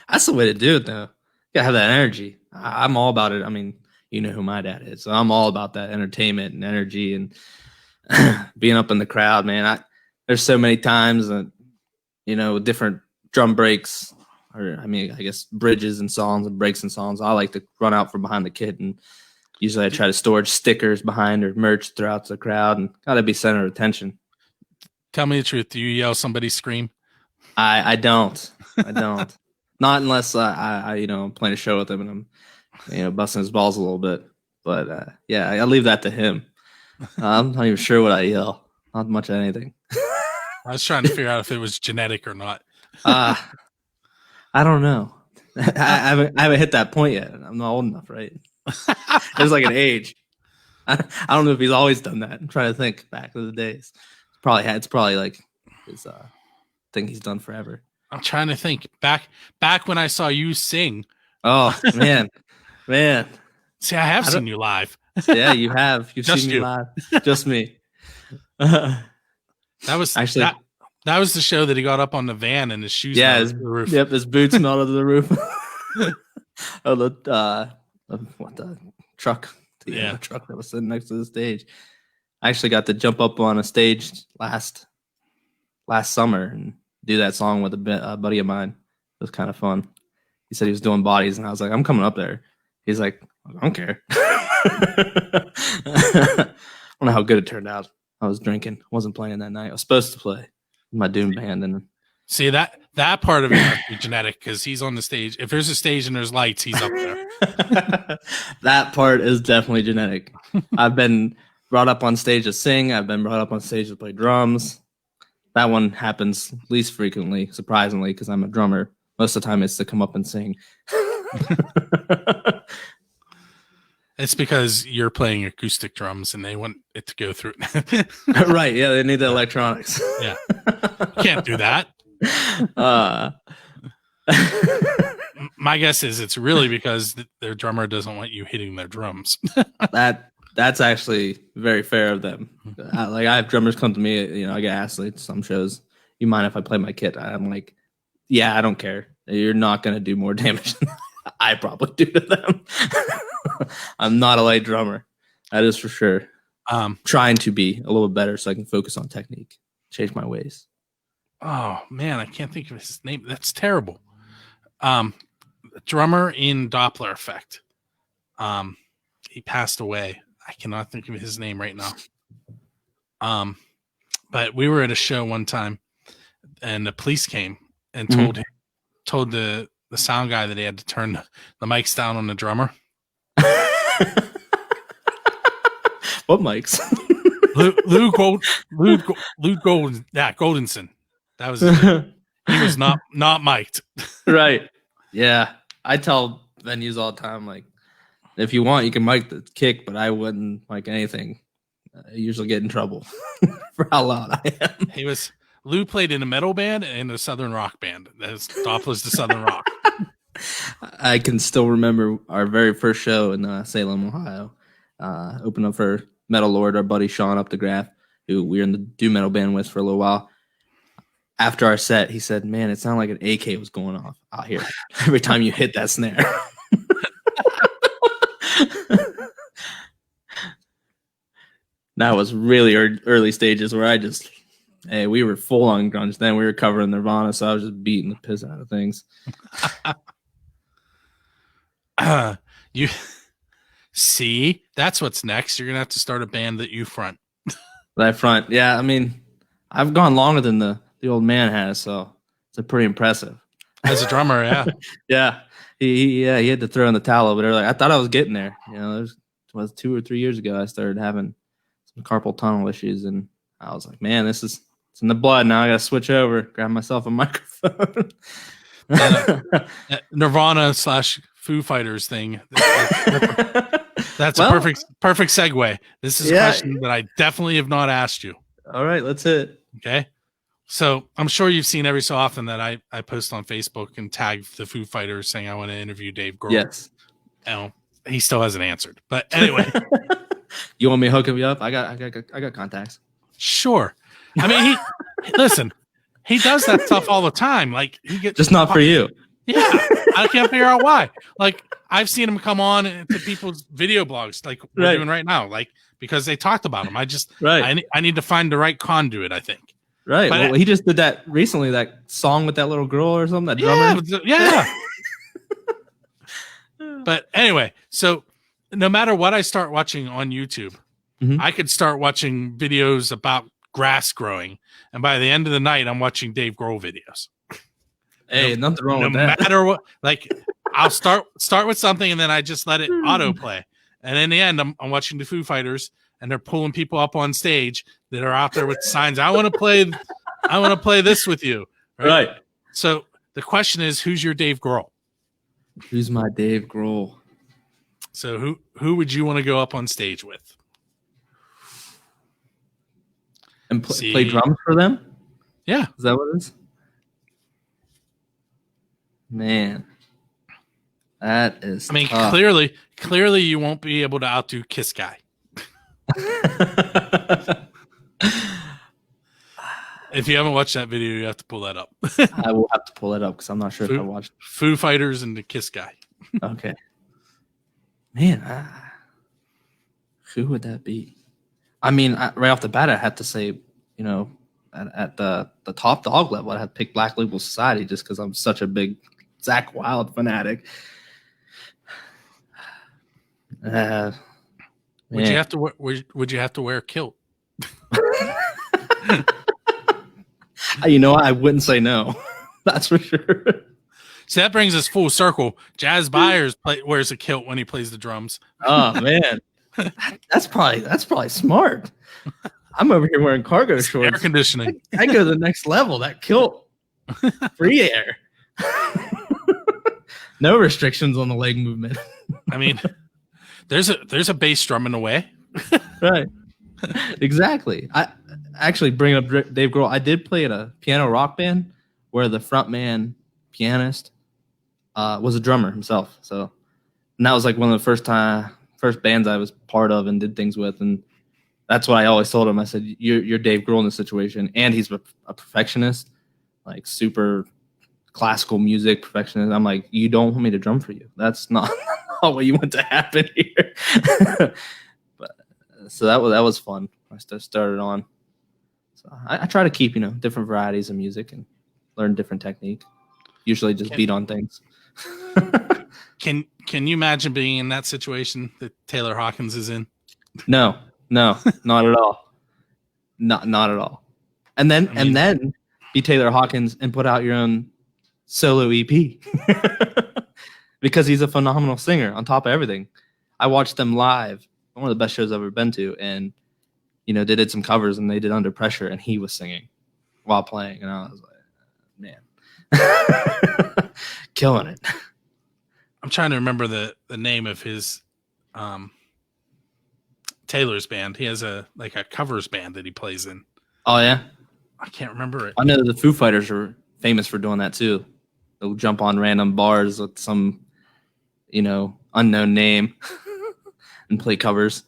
That's the way to do it, though. You gotta have that energy. I'm all about it. I mean, you know who my dad is, so I'm all about that entertainment and energy and being up in the crowd, man. There's so many times that, different drum breaks, or I guess bridges and songs and breaks and songs. I like to run out from behind the kit, and usually I try to storage stickers behind or merch throughout the crowd, and gotta be center of attention. Tell me the truth. Do you yell somebody scream? I don't. Not unless I'm playing a show with him and I'm, busting his balls a little bit. But I leave that to him. I'm not even sure what I yell. Not much of anything. I was trying to figure out if it was genetic or not. I don't know. I haven't hit that point yet. I'm not old enough, right? There's like an age. I don't know if he's always done that. I'm trying to think back to the days. It's probably like his thing he's done forever. I'm trying to think back when I saw you sing. Oh man. See, I have seen you live. Yeah, you have. You've seen me live. Just me. That was actually that was the show that he got up on the van and his shoes. Yeah, the roof. Yep, his boots melted to the roof. Oh, the truck? The truck that was sitting next to the stage. I actually got to jump up on a stage last summer and do that song with a buddy of mine. It was kind of fun. He said he was doing bodies, and I was like, I'm coming up there. He's like, I don't care. I don't know how good it turned out. I was drinking. Wasn't playing that night. I was supposed to play my Doom band. And see, that part of it must be genetic because he's on the stage. If there's a stage and there's lights, he's up there. That part is definitely genetic. I've been brought up on stage to sing. I've been brought up on stage to play drums. That one happens least frequently, surprisingly, because I'm a drummer. Most of the time it's to come up and sing. It's because you're playing acoustic drums and they want it to go through. Right. Yeah, they need the electronics. Yeah. Can't do that. My guess is it's really because their drummer doesn't want you hitting their drums. That's actually very fair of them. I have drummers come to me, I get asked at some shows, you mind if I play my kit? I'm like, yeah, I don't care. You're not going to do more damage than I probably do to them. I'm not a light drummer. That is for sure. Trying to be a little bit better so I can focus on technique, change my ways. Oh man, I can't think of his name. That's terrible. Drummer in Doppler Effect. He passed away. I cannot think of his name right now. But we were at a show one time, and the police came and told the sound guy that he had to turn the mics down on the drummer. What mics? Lou Goldenson. That was his name. He was not mic'd. Right. Yeah. I tell venues all the time, like, if you want, you can mic the kick, but I wouldn't mic anything. I usually get in trouble for how loud I am. Lou played in a metal band and a southern rock band. Doppler's the southern rock. I can still remember our very first show in Salem, Ohio. Opened up for Metal Lord, our buddy Sean Up the Graph, who we were in the doom metal band with for a little while. After our set, he said, "Man, it sounded like an AK was going off out here every time you hit that snare." That was really early stages where we were full on grunge then. We were covering Nirvana, so I was just beating the piss out of things. You see, that's what's next. You're gonna have to start a band that you front. That front, yeah. I mean, I've gone longer than the old man has, so it's pretty impressive. As a drummer, yeah. Yeah. He had to throw in the towel over there. Like, I thought I was getting there. It was 2 or 3 years ago I started having some carpal tunnel issues, and I was like, man, it's in the blood now. I gotta switch over, grab myself a microphone. Nirvana / Foo Fighters thing. That's a perfect segue. This is a question that I definitely have not asked you. All right, let's hit it. Okay. So I'm sure you've seen every so often that I post on Facebook and tag the Foo Fighters saying I want to interview Dave Grohl. Yes. He still hasn't answered. But anyway. You want me to hook him up? I got contacts. Sure. I mean, he does that stuff all the time. Like, he gets just not for you. Yeah. I can't figure out why. Like, I've seen him come on to people's video blogs like we're doing right now, like, because they talked about him. I need to find the right conduit, I think. Right. But he just did that recently, that song with that little girl or something, that drummer. Yeah. But anyway, so no matter what I start watching on YouTube, I could start watching videos about grass growing, and by the end of the night, I'm watching Dave Grohl videos. Hey, nothing wrong with that. No matter what, like, I'll start with something, and then I just let it autoplay. And in the end, I'm watching the Foo Fighters, and they're pulling people up on stage that are out there with signs. I want to play this with you. Right? So the question is, who's your Dave Grohl? Who's my Dave Grohl? So who would you want to go up on stage with? And play drums for them? Yeah. Is that what it is? Man. That is tough. Clearly you won't be able to outdo Kiss Guy. If you haven't watched that video, you have to pull that up. I will have to pull it up because I'm not sure if I watched it. Foo Fighters and the Kiss Guy. Okay. Man, who would that be? I mean, right off the bat, I had to say, at the top dog level, I had to pick Black Label Society just because I'm such a big Zakk Wylde fanatic. Would you have to wear a kilt? I wouldn't say no. That's for sure. So that brings us full circle. Jazz Byers wears a kilt when he plays the drums. Oh man, that's probably smart. I'm over here wearing cargo shorts. Air conditioning. I go to the next level. That kilt, free air. No restrictions on the leg movement. I mean, There's a bass drum in the way. Right. Exactly. I actually bring up Dave Grohl. I did play at a piano rock band where the front man pianist was a drummer himself. So, and that was like one of the first bands I was part of and did things with. And that's what I always told him. I said, "You're Dave Grohl in this situation, and he's a perfectionist, like super classical music perfectionist." I'm like, "You don't want me to drum for you? That's not, not what you want to happen here." But so that was fun. I started on. So I try to keep different varieties of music and learn different technique. Usually just beat on things. Can you imagine being in that situation that Taylor Hawkins is in? No, not at all. Not at all. And then be Taylor Hawkins and put out your own solo EP because he's a phenomenal singer on top of everything. I watched them live, one of the best shows I've ever been to, and they did some covers and they did Under Pressure and he was singing while playing, and I was like, man, killing it. I'm trying to remember the name of his Taylor's band. He has a covers band that he plays in. Oh yeah, I can't remember it. I know the Foo Fighters are famous for doing that too. They'll jump on random bars with some unknown name and play covers.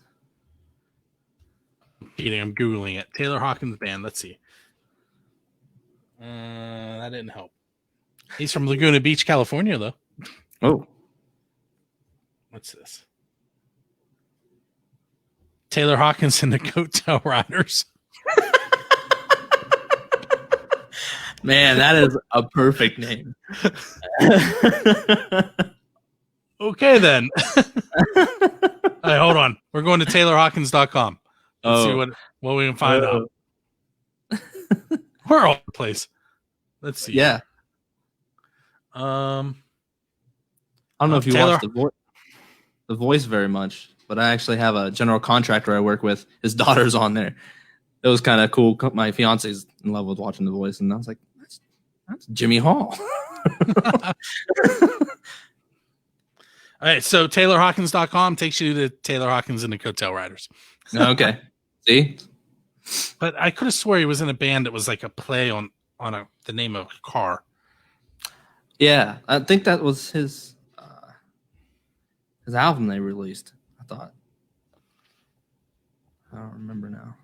I'm Googling it. Taylor Hawkins band. Let's see. That didn't help. He's from Laguna Beach, California, though. Oh. What's this? Taylor Hawkins and the Coattail Riders. Man, that is a perfect name. Okay, then. Hey, hold on. We're going to TaylorHawkins.com. Let's see what we can find out. We're all over the place. Let's see. Yeah. I don't know if you watch The Voice very much, but I actually have a general contractor I work with. His daughter's on there. It was kind of cool. My fiance's in love with watching The Voice, and I was like, that's Jimmy Hall. All right, so TaylorHawkins.com takes you to Taylor Hawkins and the Coattail Riders. Okay. See? But I could have swore he was in a band that was like a play on the name of a car. Yeah, I think that was his album they released, I thought. I don't remember now.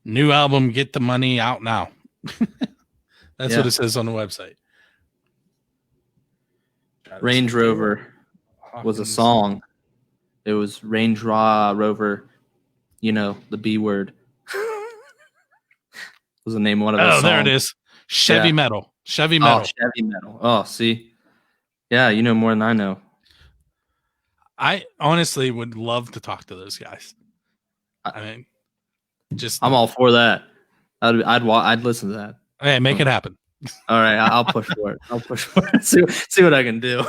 New album, Get the Money Out Now. That's what it says on the website. Range Rover was a song. It was Range Rover, the B word. Was the name of one of those songs. There it is. Chevy Metal. Chevy Metal. Oh, Chevy Metal. Oh, see? Yeah, you know more than I know. I honestly would love to talk to those guys. I mean, I'm all for that. I'd listen to that. Hey, make it happen. All right, I'll push for it. I'll push for it. See what I can do.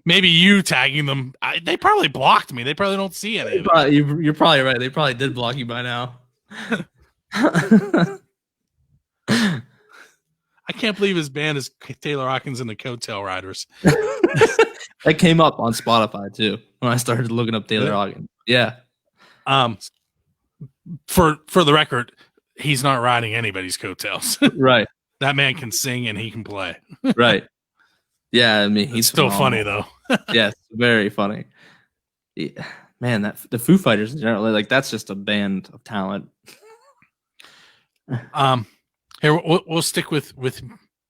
Maybe you tagging them. They probably blocked me. They probably don't see any. You're probably right. They probably did block you by now. I can't believe his band is Taylor Hawkins and the Coattail Riders. That came up on Spotify too when I started looking up Taylor Hawkins. Yeah. For the record, he's not riding anybody's coattails. Right. That man can sing and he can play. Right. Yeah, I mean, he's still funny though. Yes, very funny. Yeah. Man, the Foo Fighters in general, like that's just a band of talent. Here we'll stick with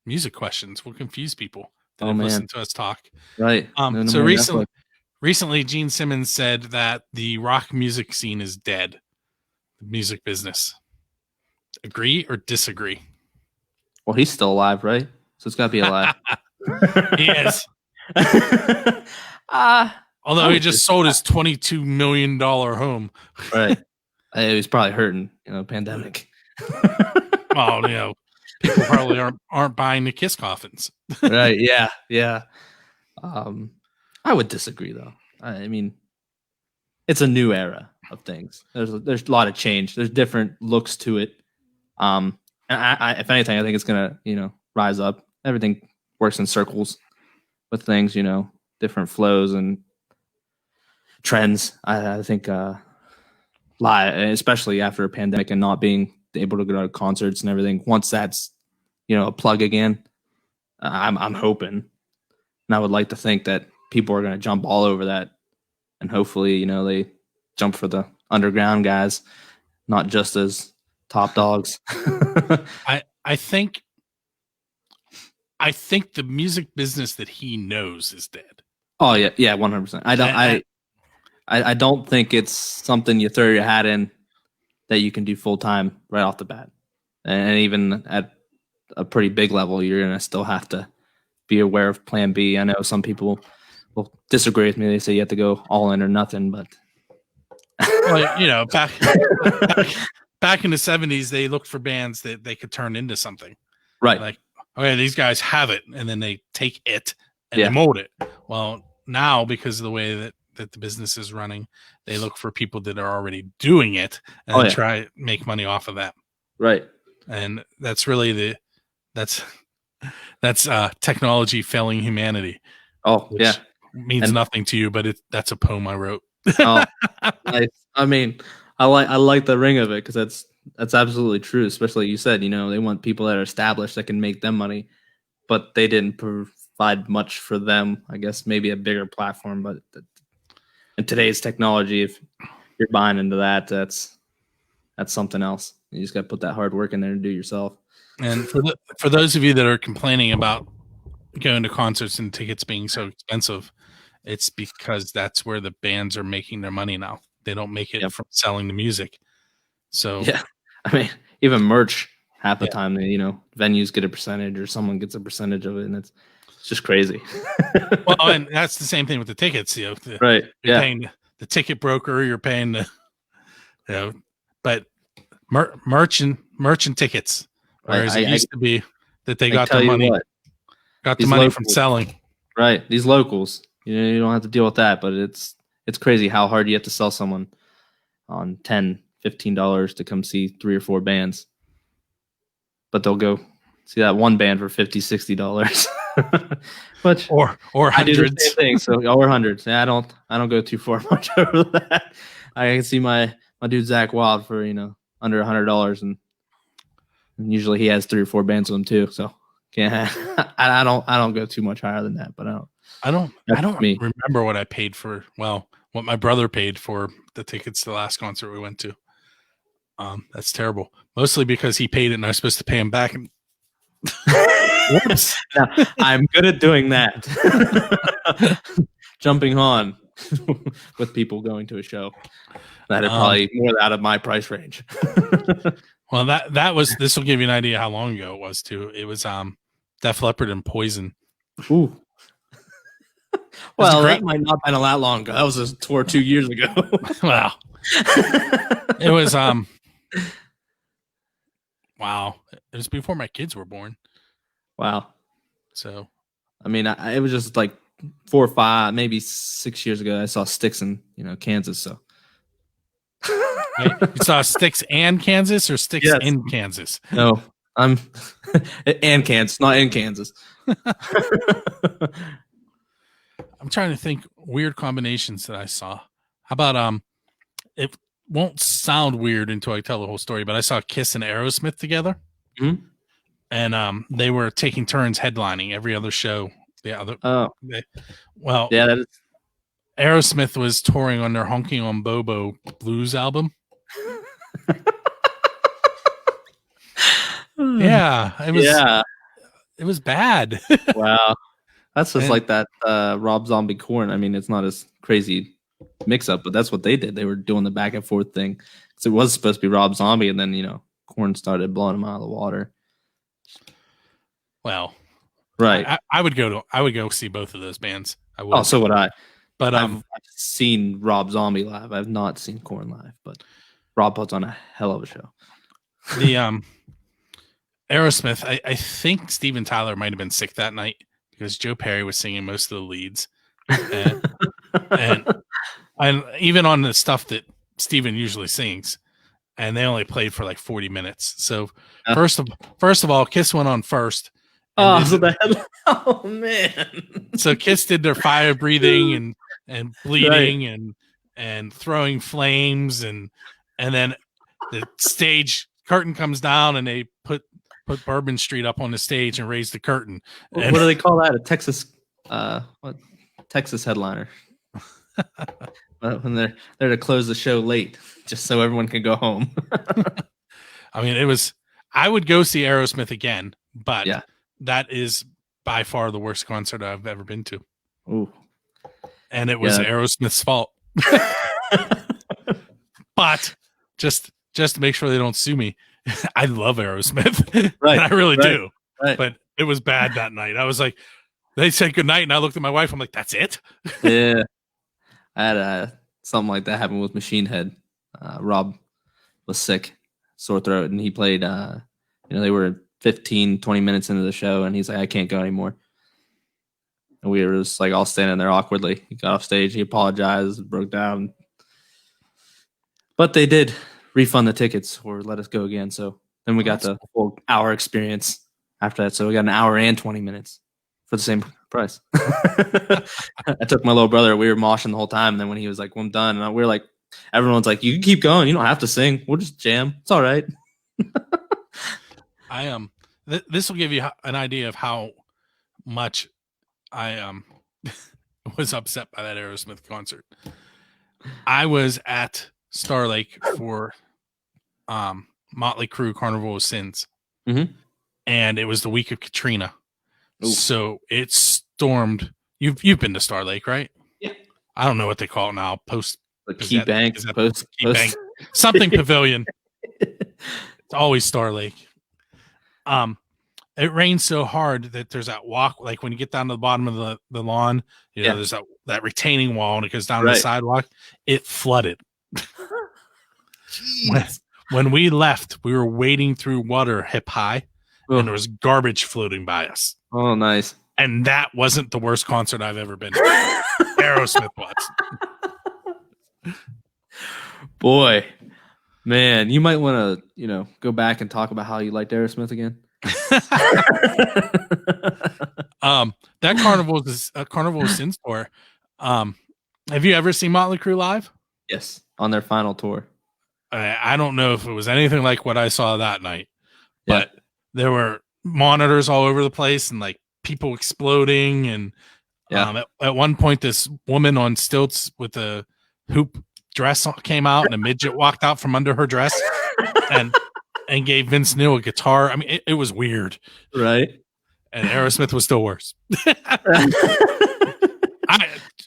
music questions. We'll confuse people that listen to us talk. Right. So recently, Gene Simmons said that the rock music scene is dead. The music business. Agree or disagree? Well, he's still alive, right? So it's got to be alive. He is. Although he just sold his $22 million home. Right. He was probably hurting, pandemic. Well, people probably aren't buying the Kiss coffins. Right. Yeah. Yeah. I would disagree, though. I mean, it's a new era of things. There's a lot of change. There's different looks to it. And if anything, I think it's gonna, rise up. Everything works in circles with things, different flows and trends. I think live, especially after a pandemic and not being able to go to concerts and everything. Once that's a plug again, I'm hoping, and I would like to think that people are going to jump all over that, and hopefully they jump for the underground guys, not just as top dogs. I think the music business that he knows is dead. Oh yeah, 100%. I don't think it's something you throw your hat in that you can do full time right off the bat, and even at a pretty big level, you're gonna still have to be aware of Plan B. I know some people will disagree with me; they say you have to go all in or nothing, but well, back in the 70s, they looked for bands that they could turn into something. Right. Like, okay, these guys have it, and then they take it and they mold it. Well, now because of the way that the business is running, they look for people that are already doing it and try to make money off of that. Right. And that's really that's technology failing humanity. Oh, yeah. Means nothing to you, but that's a poem I wrote. Oh, nice. I mean, I like the ring of it because that's absolutely true. Especially you said, they want people that are established that can make them money, but they didn't provide much for them. I guess maybe a bigger platform, but in today's technology, if you're buying into that, that's something else. You just got to put that hard work in there and do it yourself. And for those of you that are complaining about going to concerts and tickets being so expensive, it's because that's where the bands are making their money now. They don't make it from selling the music. So yeah, I mean, even merch half the time, venues get a percentage or someone gets a percentage of it, and it's just crazy. Well, and that's the same thing with the tickets. Right? You're paying the ticket broker. You're paying but merch and tickets. Whereas it used to be that they got the money, from selling. Right. These locals, you don't have to deal with that, but it's crazy how hard you have to sell someone on $10, $15 to come see 3 or 4 bands. But they'll go see that one band for $50, $60. But or hundreds. I do the same thing, so or hundreds. Yeah, I don't go too far much over that. I can see my dude Zach Wild for under $100, and usually he has 3 or 4 bands with him too. So I don't go too much higher than that, but I don't remember what I paid for. Well, what my brother paid for the tickets to the last concert we went to. That's terrible. Mostly because he paid it and I was supposed to pay him back. And whoops. Now, I'm good at doing that. Jumping on with people going to a show. That is probably more out of my price range. Well, this will give you an idea how long ago it was too. It was Def Leppard and Poison. Ooh. Well, that might not have been a lot long ago. That was a tour 2 years ago. Wow. It was wow. It was before my kids were born. Wow. So, I mean, it was just like 4 or 5, maybe 6 years ago. I saw Styx in Kansas. So you saw Styx and Kansas or Styx in Kansas? No, I'm and Kansas, not in Kansas. I'm trying to think weird combinations that I saw. How about it won't sound weird until I tell the whole story, but I saw Kiss and Aerosmith together. Mm-hmm. And they were taking turns headlining every other show. Aerosmith was touring on their Honking on Bobo blues album. It was bad. Wow. That's just like that Rob Zombie Korn. I mean, it's not as crazy mix up, but that's what they did. They were doing the back and forth thing. Because it was supposed to be Rob Zombie, and then, Korn started blowing him out of the water. Well, right. I would go see both of those bands. I would. Oh, so would I. But I've seen Rob Zombie live. I've not seen Korn live, but Rob puts on a hell of a show. The Aerosmith, I think Steven Tyler might have been sick that night because Joe Perry was singing most of the leads, and even on the stuff that Steven usually sings, and they only played for like 40 minutes. So first of all, Kiss went on first. Oh man! So Kiss did their fire breathing and bleeding, and throwing flames, and then the stage curtain comes down, and they put Bourbon Street up on the stage and raise the curtain. And What do they call that? A Texas Texas headliner. When they're there to close the show late, just so everyone can go home. I mean, I would go see Aerosmith again, but Yeah. that is by far the worst concert I've ever been to. Ooh. And it was Aerosmith's fault. But just to make sure they don't sue me, I love Aerosmith. Right. I really do. Right. But it was bad that night. I was like, they said goodnight, and I looked at my wife. I'm like, that's it? Yeah. I had something like that happen with Machine Head. Rob was sick, sore throat, and he played, they were 15, 20 minutes into the show, and he's like, I can't go anymore. And we were just like all standing there awkwardly. He got off stage, he apologized, broke down. But they did refund the tickets or let us go again. So then we got the full hour experience after that. So we got an hour and 20 minutes for the same price. I took my little brother. We were moshing the whole time. And then when he was like, well, I'm done. And we were like, everyone's like, you can keep going. You don't have to sing. We'll just jam. It's all right. This will give you an idea of how much I was upset by that Aerosmith concert. I was at Star Lake for Motley Crue Carnival of Sins, and it was the week of Katrina. Ooh. So it stormed. You've been to Star Lake, right? Yeah. I don't know what they call it now. Post Key Bank, post Bank, something pavilion. It's always Star Lake. It rained so hard that there's that walk, like when you get down to the bottom of the lawn, there's that retaining wall, and it goes down to the sidewalk. It flooded. When we left, we were wading through water hip high, and there was garbage floating by us. Oh, nice. And that wasn't the worst concert I've ever been to. Aerosmith was. Boy, man, you might want to, go back and talk about how you liked Aerosmith again. That Carnival is a Carnival of Sins tour. Have you ever seen Motley Crue live? Yes, on their final tour. I don't know if it was anything like what I saw that night, but there were monitors all over the place and like people exploding. And at one point, this woman on stilts with a hoop dress came out, and a midget walked out from under her dress and gave Vince Neil a guitar. I mean, it was weird. Right. And Aerosmith was still worse.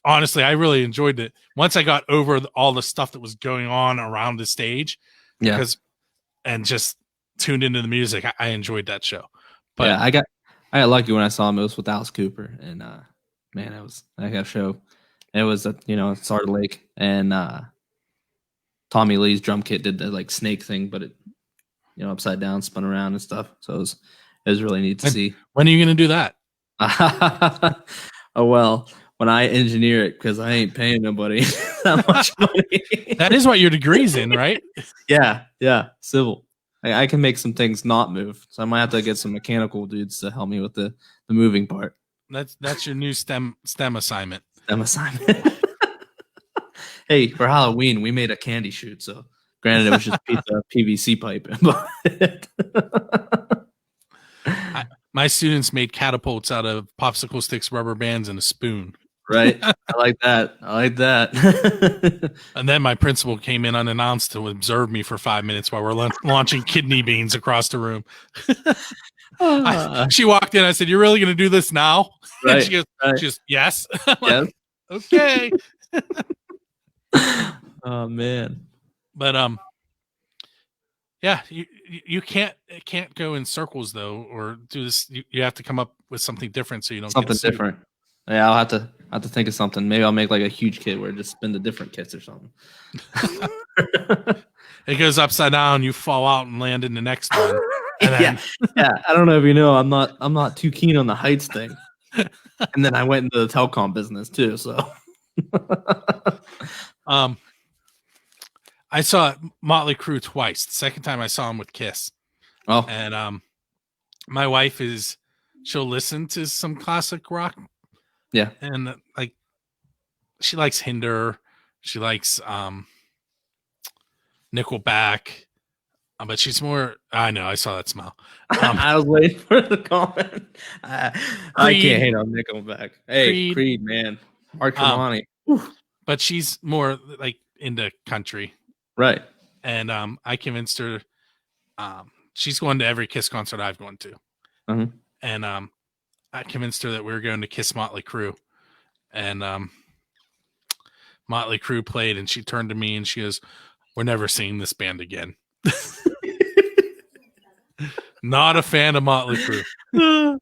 Honestly, I really enjoyed it. Once I got over all the stuff that was going on around the stage, and just tuned into the music, I enjoyed that show. But I got lucky when I saw him. It was with Alice Cooper, and man, I got a show. It was at Salt Lake, and Tommy Lee's drum kit did the like snake thing, but it upside down, spun around and stuff. So it was really neat to see. When are you going to do that? Oh well. When I engineer it, because I ain't paying nobody that much money. That is what your degree's in, right? Yeah, civil. I can make some things not move, so I might have to get some mechanical dudes to help me with the moving part. That's your new STEM assignment. STEM assignment. Hey, for Halloween we made a candy shoot. So granted, it was just a piece of PVC pipe. My students made catapults out of popsicle sticks, rubber bands, and a spoon. Right. I like that. And then my principal came in unannounced to observe me for 5 minutes while we're launching kidney beans across the room. She walked in. I said, "You're really going to do this now?" Right. And she goes, "Yes." Yes. Okay. Oh man. But yeah, you can't go in circles though, or do this. You have to come up with something different so you don't something different. Yeah, I'll have to think of something. Maybe I'll make like a huge kit where it just spin the different kits or something. It goes upside down. You fall out and land in the next one. And then... yeah. I don't know if you know, I'm not too keen on the heights thing. And then I went into the telecom business too. So, I saw Motley Crue twice. The second time I saw him with Kiss. Oh, and my wife she'll listen to some classic rock. Yeah, and like she likes Hinder She likes Nickelback, but she's more. I know. I saw that smile. I was waiting for the comment. I can't hate on Nickelback. Hey, Creed, man. Mark Tremonti. But she's more like into country. Right. And I convinced her she's going to every Kiss concert I've gone to. Mm-hmm. And I convinced her that we were going to Kiss Motley Crue. And Motley Crue played, and she turned to me and she goes, "We're never seeing this band again." Not a fan of Motley Crue.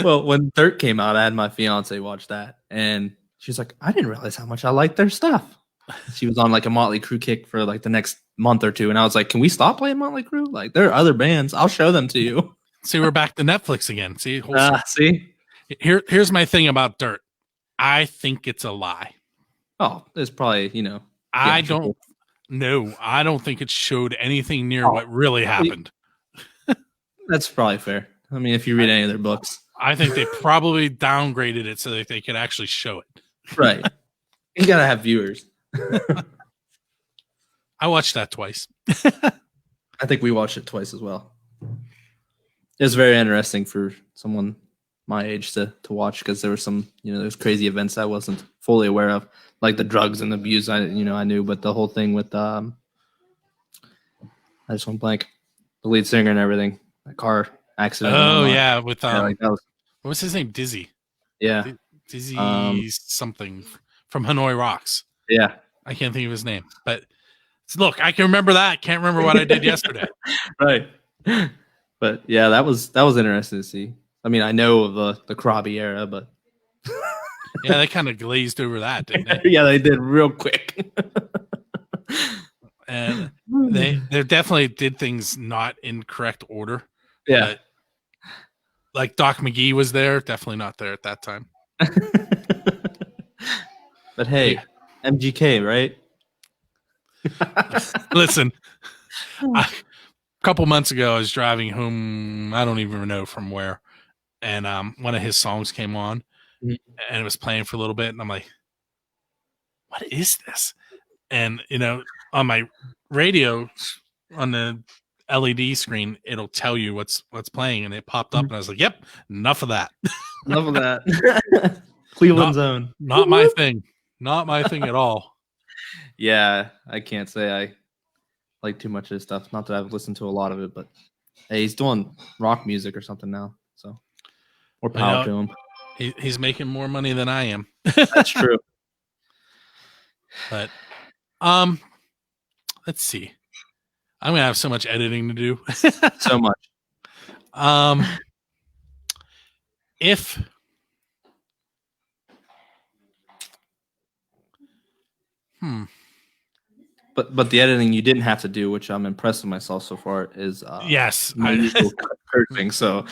Well, when Dirt came out, I had my fiance watch that, and she's like, "I didn't realize how much I liked their stuff." She was on like a Motley Crue kick for like the next month or two, and I was like, "Can we stop playing Motley Crue? Like, there are other bands. I'll show them to you." See, we're back to Netflix again. See, see. Here's my thing about Dirt. I think it's a lie. Oh, it's probably I don't think it showed anything near what really happened. That's probably fair. I mean, if you read any of their books, I think they probably downgraded it so that they could actually show it. Right. You gotta have viewers. I watched that twice. I think we watched it twice as well. It was very interesting for someone my age to watch because there were some, there's crazy events I wasn't fully aware of, like the drugs and the abuse. I knew, but the whole thing with I just went blank, the lead singer and everything, the car accident. Oh yeah, with that was, what was his name? Dizzy. Yeah, Dizzy something from Hanoi Rocks. Yeah, I can't think of his name, but look, I can remember that. Can't remember what I did yesterday. Right. But yeah, that was interesting to see. I mean, I know of the Krabby era, but yeah, they kind of glazed over that, didn't they? Yeah, they did real quick. And they definitely did things not in correct order. Yeah. Like Doc McGee was there, definitely not there at that time. But hey, MGK, right? Listen, a couple months ago, I was driving home. I don't even know from where, and one of his songs came on, and it was playing for a little bit, and I'm like, "What is this?" And on my radio, on the LED screen, it'll tell you what's playing, and it popped up, and I was like, "Yep, enough of that." Enough of that. Cleveland zone. Not my thing. Not my thing at all. Yeah, I can't say I like too much of his stuff. Not that I've listened to a lot of it, but hey, he's doing rock music or something now. So more power to him. He's making more money than I am. That's true. But let's see. I'm gonna have so much editing to do. So much. If But the editing you didn't have to do, which I'm impressed with myself so far, is yes, cursing. So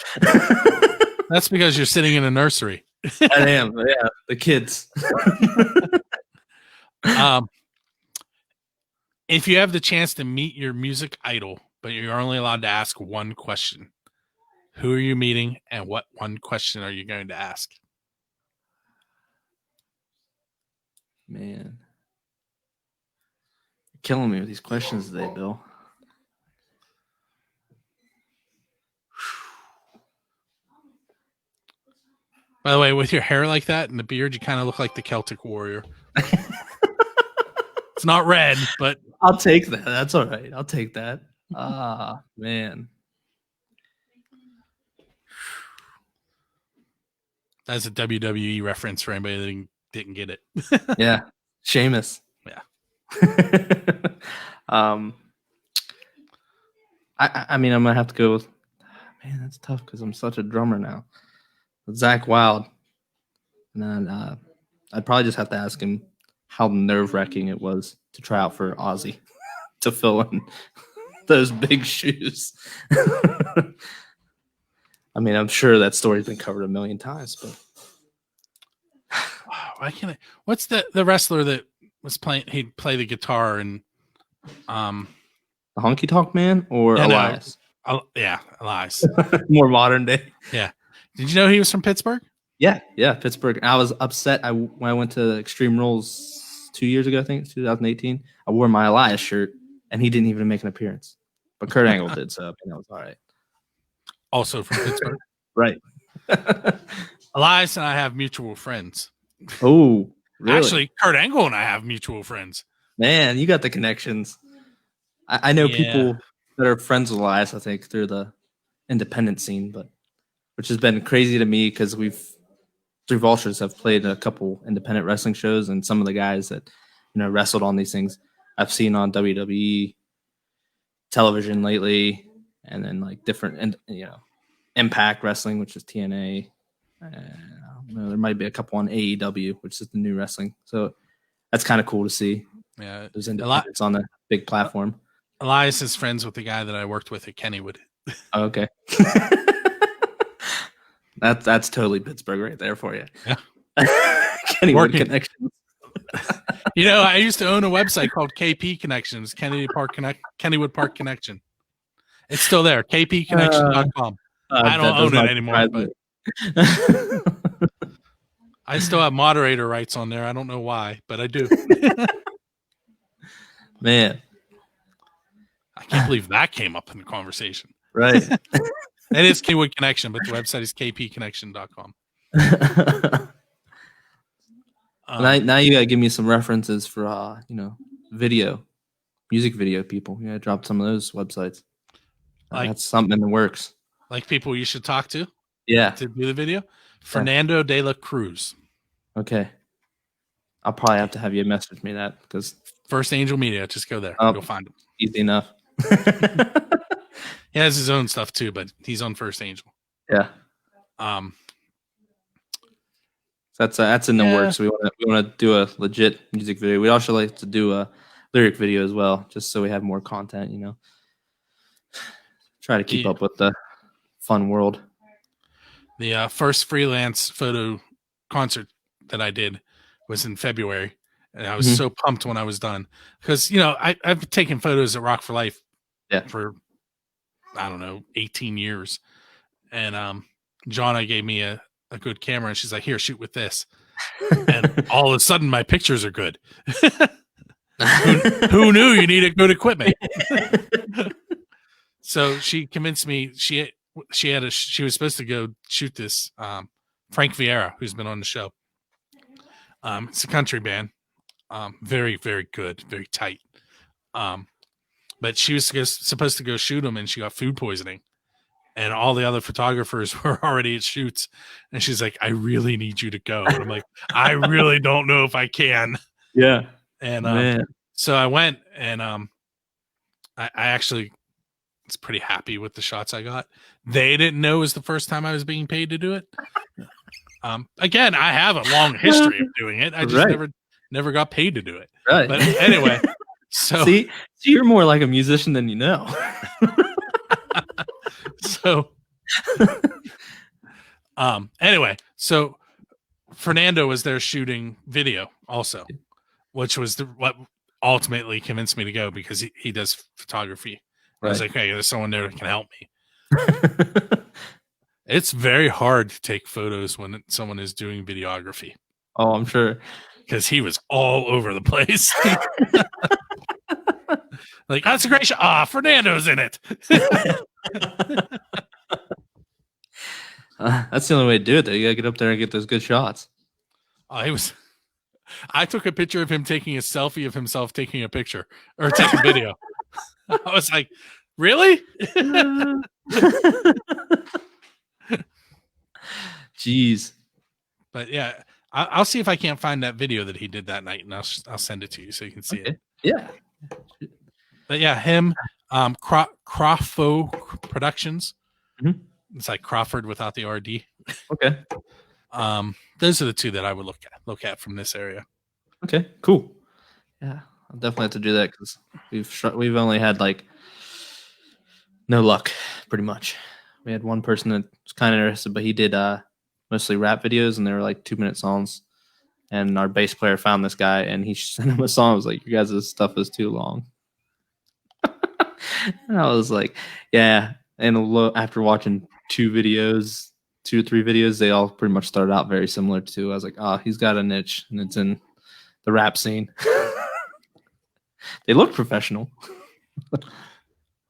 that's because you're sitting in a nursery. I am. Yeah, the kids. If you have the chance to meet your music idol, but you're only allowed to ask one question, who are you meeting, and what one question are you going to ask? Man. Killing me with these questions today, Bill. By the way, with your hair like that and the beard, you kind of look like the Celtic warrior. It's not red, but I'll take that. That's all right. I'll take that. Ah, man. That's a WWE reference for anybody that didn't get it. Yeah. Sheamus. Yeah. I mean, I'm gonna have to go with. Man, that's tough because I'm such a drummer now. With Zach Wild, and then I'd probably just have to ask him how nerve-wracking it was to try out for Ozzy to fill in those big shoes. I mean, I'm sure that story's been covered a million times, but why can't I? What's the wrestler that was playing? He'd play the guitar and the Honky Tonk Man or Elias? Yeah, Elias. More modern day. Yeah. Did you know he was from Pittsburgh? Yeah, Pittsburgh. I was upset when I went to Extreme Rules 2 years ago, I think, 2018. I wore my Elias shirt, and he didn't even make an appearance. But Kurt Angle did, so that was all right. Also from Pittsburgh. Right. Elias and I have mutual friends. Oh, really? Actually, Kurt Angle and I have mutual friends. Man, you got the connections. I know people that are friends with Elias, I think, through the independent scene, but which has been crazy to me because through Vultures have played a couple independent wrestling shows, and some of the guys that wrestled on these things I've seen on WWE television lately, and then like different Impact Wrestling, which is TNA. There might be a couple on AEW, which is the new wrestling. So that's kind of cool to see. Yeah, there's independents on a big platform. Elias is friends with the guy that I worked with at Kennywood. Oh, okay. That's totally Pittsburgh right there for you. Yeah. Kennywood Connections. I used to own a website called KP Connections, Kennywood Park Connection. It's still there, kpconnection.com. I don't own it anymore, but I still have moderator rights on there. I don't know why, but I do. Man. I can't believe that came up in the conversation. Right. It is Kennywood Connection, but the website is kpconnection.com. Now you gotta give me some references for music video people. You gotta drop some of those websites. That's something in the works. Like people you should talk to? Yeah. To do the video? Fernando de la Cruz. Okay. I'll probably have to have you message me that because First Angel Media. Just go there. You'll find him. Easy enough. He has his own stuff too, but he's on First Angel. Yeah. That's in the works. We want to do a legit music video. We also like to do a lyric video as well, just so we have more content. Try to keep up with the fun world. The first freelance photo concert that I did was in February, and I was so pumped when I was done because I've taken photos at Rock for Life for 18 years, and Jonna gave me a good camera, and she's like, "Here, shoot with this," and all of a sudden my pictures are good. Who knew you needed good equipment? So she convinced me. She was supposed to go shoot this. Frank Vieira, who's been on the show. It's a country band. Very, very good, very tight. But she was supposed to go shoot him, and she got food poisoning. And all the other photographers were already at shoots. And she's like, "I really need you to go." And I'm like, "I really don't know if I can." Yeah. And so I went, and I actually was pretty happy with the shots I got. They didn't know it was the first time I was being paid to do it. Again, I have a long history of doing it. I just never got paid to do it. Right. But anyway, so you're more like a musician than you know. So anyway, so Fernando was there shooting video also, which was what ultimately convinced me to go because he does photography. Right. I was like, "Hey, there's someone there that can help me." It's very hard to take photos when someone is doing videography. Oh, I'm sure. Because he was all over the place. Like, "That's a great shot. Fernando's in it." That's the only way to do it, though. You gotta get up there and get those good shots. I took a picture of him taking a selfie of himself taking a picture or taking a video. I was like, "Really?" Jeez. But yeah, I'll see if I can't find that video that he did that night, and I'll send it to you so you can see it. Yeah. But yeah, him, Crawfo Productions. Mm-hmm. It's like Crawford without the RD. Okay. Those are the two that I would look at from this area. Okay, cool. Yeah, I'll definitely have to do that because we've only had no luck, pretty much. We had one person that was kind of interested, but he did mostly rap videos, and they were like 2-minute songs. And our bass player found this guy, and he sent him a song. I was like, "You guys' stuff is too long." And I was like, "Yeah." And after watching 2 or 3 videos, they all pretty much started out very similar to. I was like, "Oh, he's got a niche, and it's in the rap scene. They look professional.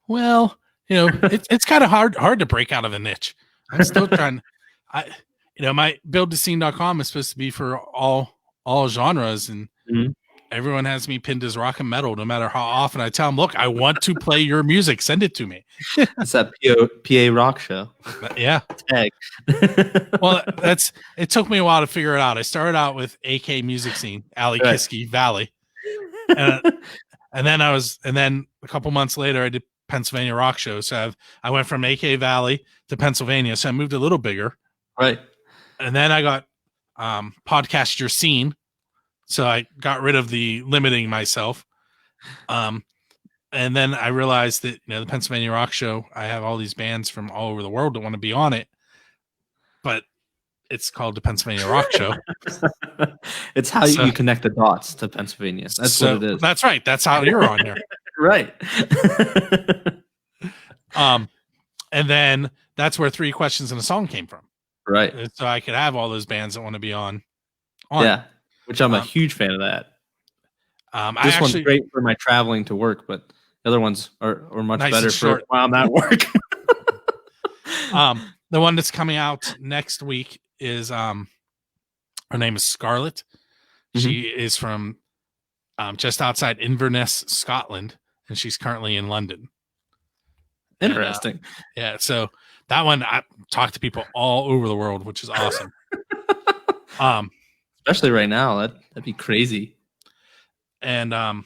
Well, it's kind of hard to break out of the niche. I'm still trying. My buildthescene.com is supposed to be for all genres, and everyone has me pinned as rock and metal. No matter how often I tell them, look, I want to play your music. Send it to me. It's that PA rock show. Yeah. Tag. Well, it took me a while to figure it out. I started out with AK Music Scene, Ali Kiski Valley, and then a couple months later I did Pennsylvania Rock Show. So I went from AK Valley to Pennsylvania. So I moved a little bigger. Right. And then I got Podcast Your Scene. So I got rid of the limiting myself. And then I realized that, the Pennsylvania Rock Show, I have all these bands from all over the world that want to be on it. But it's called the Pennsylvania Rock Show. It's how you connect the dots to Pennsylvania. That's what it is. That's right. That's how you're on here. Right. And then that's where 3 Questions and a Song came from. Right. So I could have all those bands that want to be on. Yeah. Which I'm a huge fan of that. This one's great for my traveling to work, but the other ones are much better for while I'm at work. The one that's coming out next week is her name is Scarlett. She is from just outside Inverness, Scotland, and she's currently in London. Interesting. Yeah, so that one I talk to people all over the world, which is awesome. Especially right now, that'd be crazy. And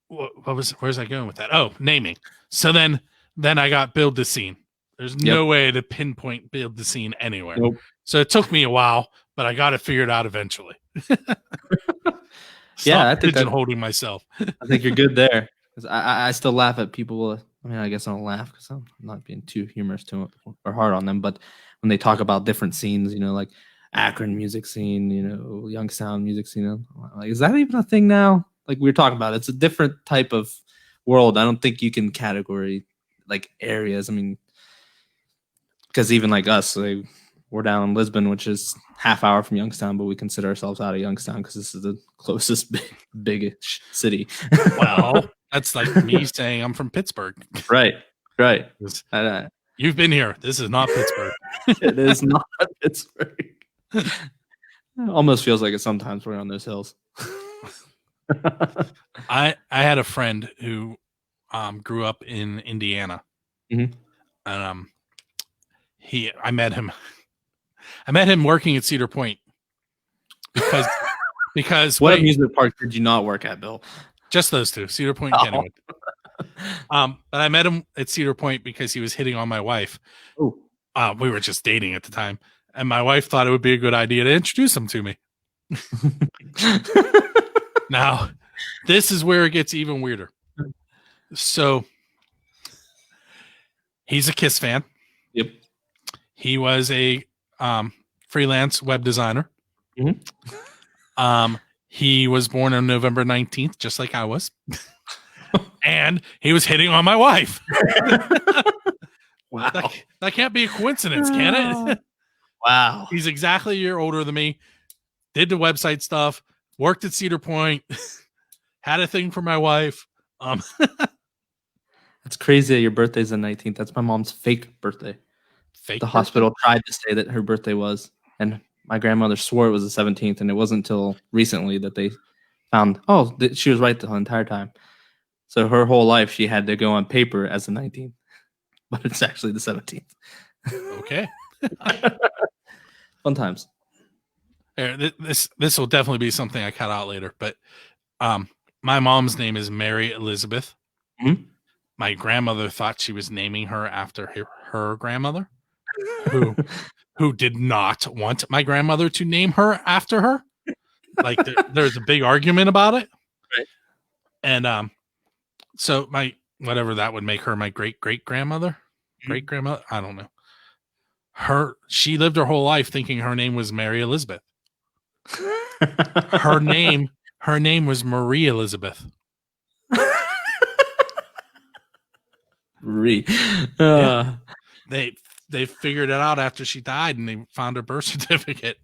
where's I going with that? Oh, naming. So then I got Build the Scene. There's no way to pinpoint Build the Scene anywhere. Nope. So it took me a while, but I got it figured out eventually. I think pigeonholing myself. I think you're good there. I still laugh at people. I mean, I guess I don't laugh because I'm not being too humorous to them or hard on them. But when they talk about different scenes, like Akron music scene, Youngstown music scene, like, is that even a thing now? Like we were talking about, it's a different type of world. I don't think you can category like areas. I mean, because even like us, we're down in Lisbon, which is half hour from Youngstown, but we consider ourselves out of Youngstown because this is the closest big-ish city. Well, that's like me saying I'm from Pittsburgh. Right. You've been here. This is not Pittsburgh. It is not Pittsburgh. It almost feels like it sometimes we're on those hills. I had a friend who grew up in Indiana. And I met him working at Cedar Point because what amusement park did you not work at, Bill? Just those two, Cedar Point and Kennywood. But I met him at Cedar Point because he was hitting on my wife. Oh, we were just dating at the time, and my wife thought it would be a good idea to introduce him to me. Now, this is where it gets even weirder. So, he's a Kiss fan. Yep. He was a freelance web designer. He was born on November 19th, just like I was. And he was hitting on my wife. Wow. That can't be a coincidence, can it? Wow. He's exactly a year older than me. Did the website stuff. Worked at Cedar Point. Had a thing for my wife. That's crazy that your birthday's the 19th. That's my mom's fake birthday. The hospital tried to say that her birthday was, and my grandmother swore it was the 17th, and it wasn't until recently that they found, she was right the entire time. So her whole life, she had to go on paper as the 19th, but it's actually the 17th. Okay. Fun times. This will definitely be something I cut out later, but my mom's name is Mary Elizabeth. My grandmother thought she was naming her after her grandmother, who did not want my grandmother to name her after her. Like there's a big argument about it. Right. And so whatever that would make her my great grandmother, great grandmother. I don't know. She lived her whole life thinking her name was Mary Elizabeth. Her name was Marie Elizabeth. They figured it out after she died, and they found her birth certificate.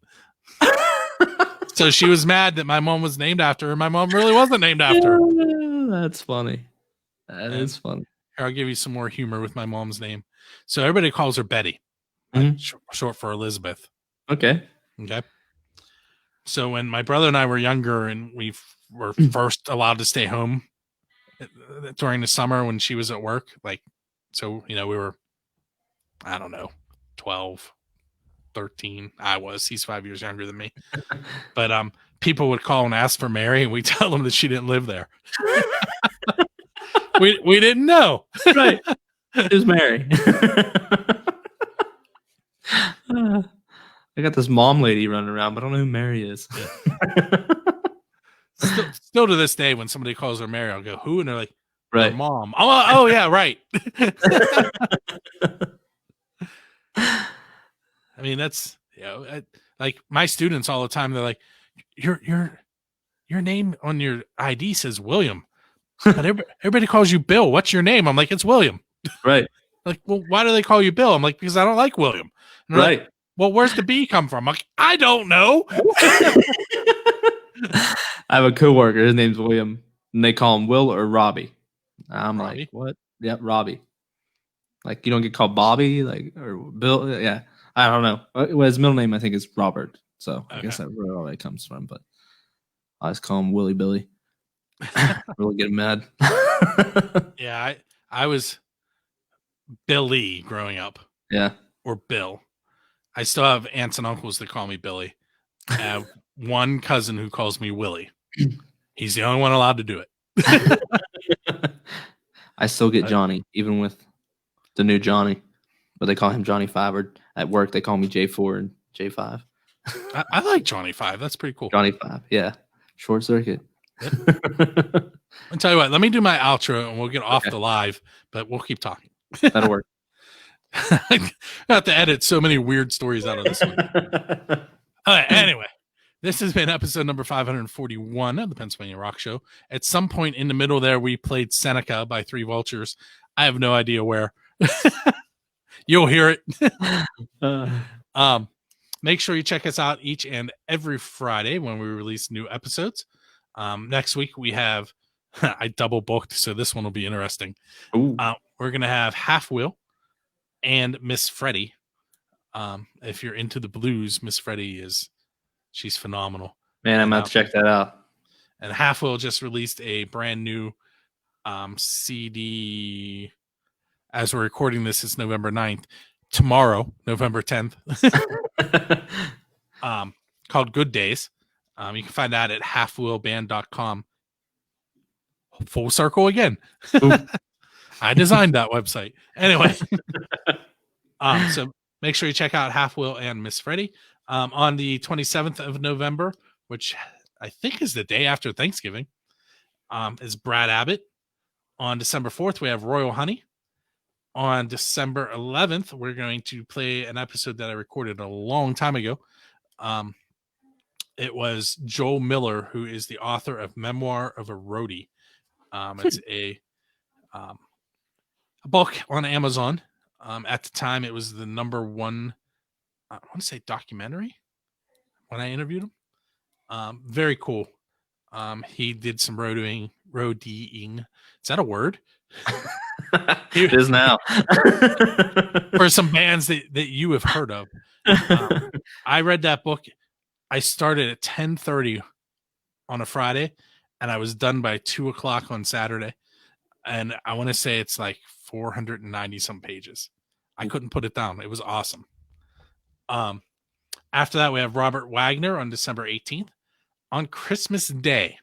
So she was mad that my mom was named after her. My mom really wasn't named after her. That's funny. That is funny. Here, I'll give you some more humor with my mom's name. So everybody calls her Betty, short for Elizabeth. Okay. Okay. So when my brother and I were younger and we were first allowed to stay home during the summer when she was at work, like, so, we were, I don't know, 12, 13. He's 5 years younger than me. But people would call and ask for Mary, and we tell them that she didn't live there. we didn't know. Right. It was Mary. I got this mom lady running around, but I don't know who Mary is. Still to this day, when somebody calls her Mary, I'll go, who? And they're like, right. Her mom. Oh, yeah, right. I mean, that's, like my students all the time, they're like, your name on your ID says William, but everybody calls you Bill. What's your name? I'm like, it's William. Right. Like, well, why do they call you Bill? I'm like, because I don't like William. And right. Like, well, where's the B come from? I'm like, I don't know. I have a coworker. His name's William, and they call him Will or Robbie. I'm Robbie? like, what? Yeah, Robbie. Like, you don't get called Bobby, like, or Bill. Yeah, I don't know. Well, his middle name, I think, is Robert. So I guess that's where all that comes from. But I just call him Willie Billy. Really get him mad. Yeah, I was Billy growing up. Yeah. Or Bill. I still have aunts and uncles that call me Billy. I have one cousin who calls me Willie. He's the only one allowed to do it. I still get Johnny, even with the new Johnny. But they call him Johnny 5, or at work they call me J4 and J5. I like Johnny 5. That's pretty cool. Johnny 5, yeah. Short circuit. Yep. I'll tell you what, let me do my outro and we'll get off the live, but we'll keep talking. That'll work. I have to edit so many weird stories out of this one. All right, anyway, this has been episode number 541 of the Pennsylvania Rock Show. At some point in the middle there, we played Seneca by Three Vultures. I have no idea where. You'll hear it. Make sure you check us out each and every Friday when we release new episodes. Next week we have, I double booked, so this one will be interesting. We're going to have Half Wheel and Miss Freddie. If you're into the blues, Miss Freddie she's phenomenal. Man, I'm about to check that out. And Half Wheel just released a brand new CD. As we're recording this, it's November 9th. Tomorrow, November 10th, called Good Days. You can find that at halfwheelband.com. Full circle again. I designed that website. Anyway, so make sure you check out Half Wheel and Miss Freddie. On the 27th of November, which I think is the day after Thanksgiving, is Brad Abbott. On December 4th, we have Royal Honey. On December 11th, we're going to play an episode that I recorded a long time ago. It was Joel Miller, who is the author of Memoir of a Roadie. It's a book on Amazon. At the time, it was the number one, I want to say documentary when I interviewed him. Very cool. He did some roadieing. Is that a word? It is now. For some bands that you have heard of. I read that book. I started at 10:30 on a Friday, and I was done by 2:00 on Saturday. And I want to say it's like 490 some pages. I couldn't put it down. It was awesome. After that, we have Robert Wagner on December 18th. On Christmas Day,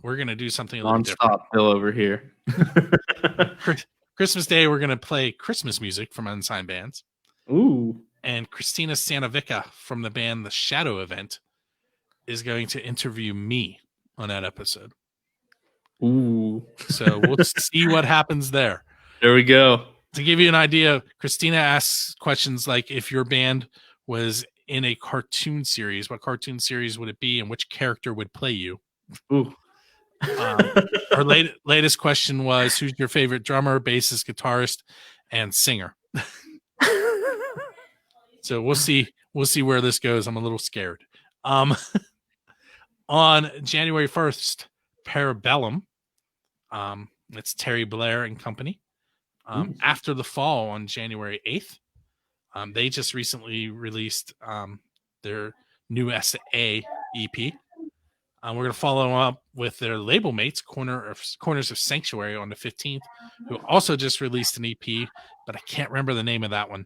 we're going to do something a little different. Bill over here. Christmas Day, we're going to play Christmas music from Unsigned Bands. Ooh. And Christina Stanovica from the band The Shadow Event is going to interview me on that episode. Ooh. So we'll see what happens there. There we go. To give you an idea, Christina asks questions like, if your band was in a cartoon series, what cartoon series would it be and which character would play you? Ooh. Our latest question was, who's your favorite drummer, bassist, guitarist, and singer? So we'll see we'll see where this goes. I'm a little scared. Um, on January 1st, Parabellum. It's Terry Blair and company. After the Fall on January 8th. They just recently released their new SA EP. We're going to follow up with their label mates, Corners of Sanctuary, on the 15th, who also just released an EP, but I can't remember the name of that one.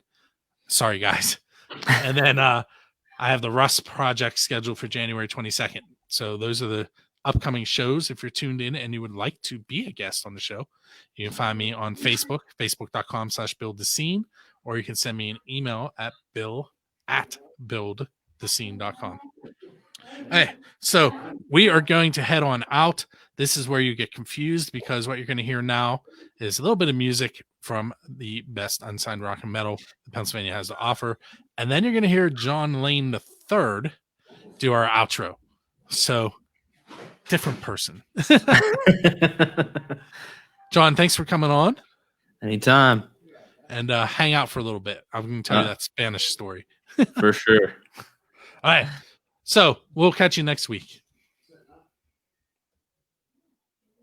Sorry, guys. And then I have the Rust Project scheduled for January 22nd. So those are the upcoming shows. If you're tuned in and you would like to be a guest on the show, you can find me on Facebook, facebook.com/buildthescene, or you can send me an email at bill@buildthescene.com. Hey, so we are going to head on out. This is where you get confused, because what you're going to hear now is a little bit of music from the best unsigned rock and metal that Pennsylvania has to offer. And then you're going to hear John Lane III do our outro. So, different person. John, thanks for coming on. Anytime. And hang out for a little bit. I'm going to tell you that Spanish story. For sure. All right. So we'll catch you next week.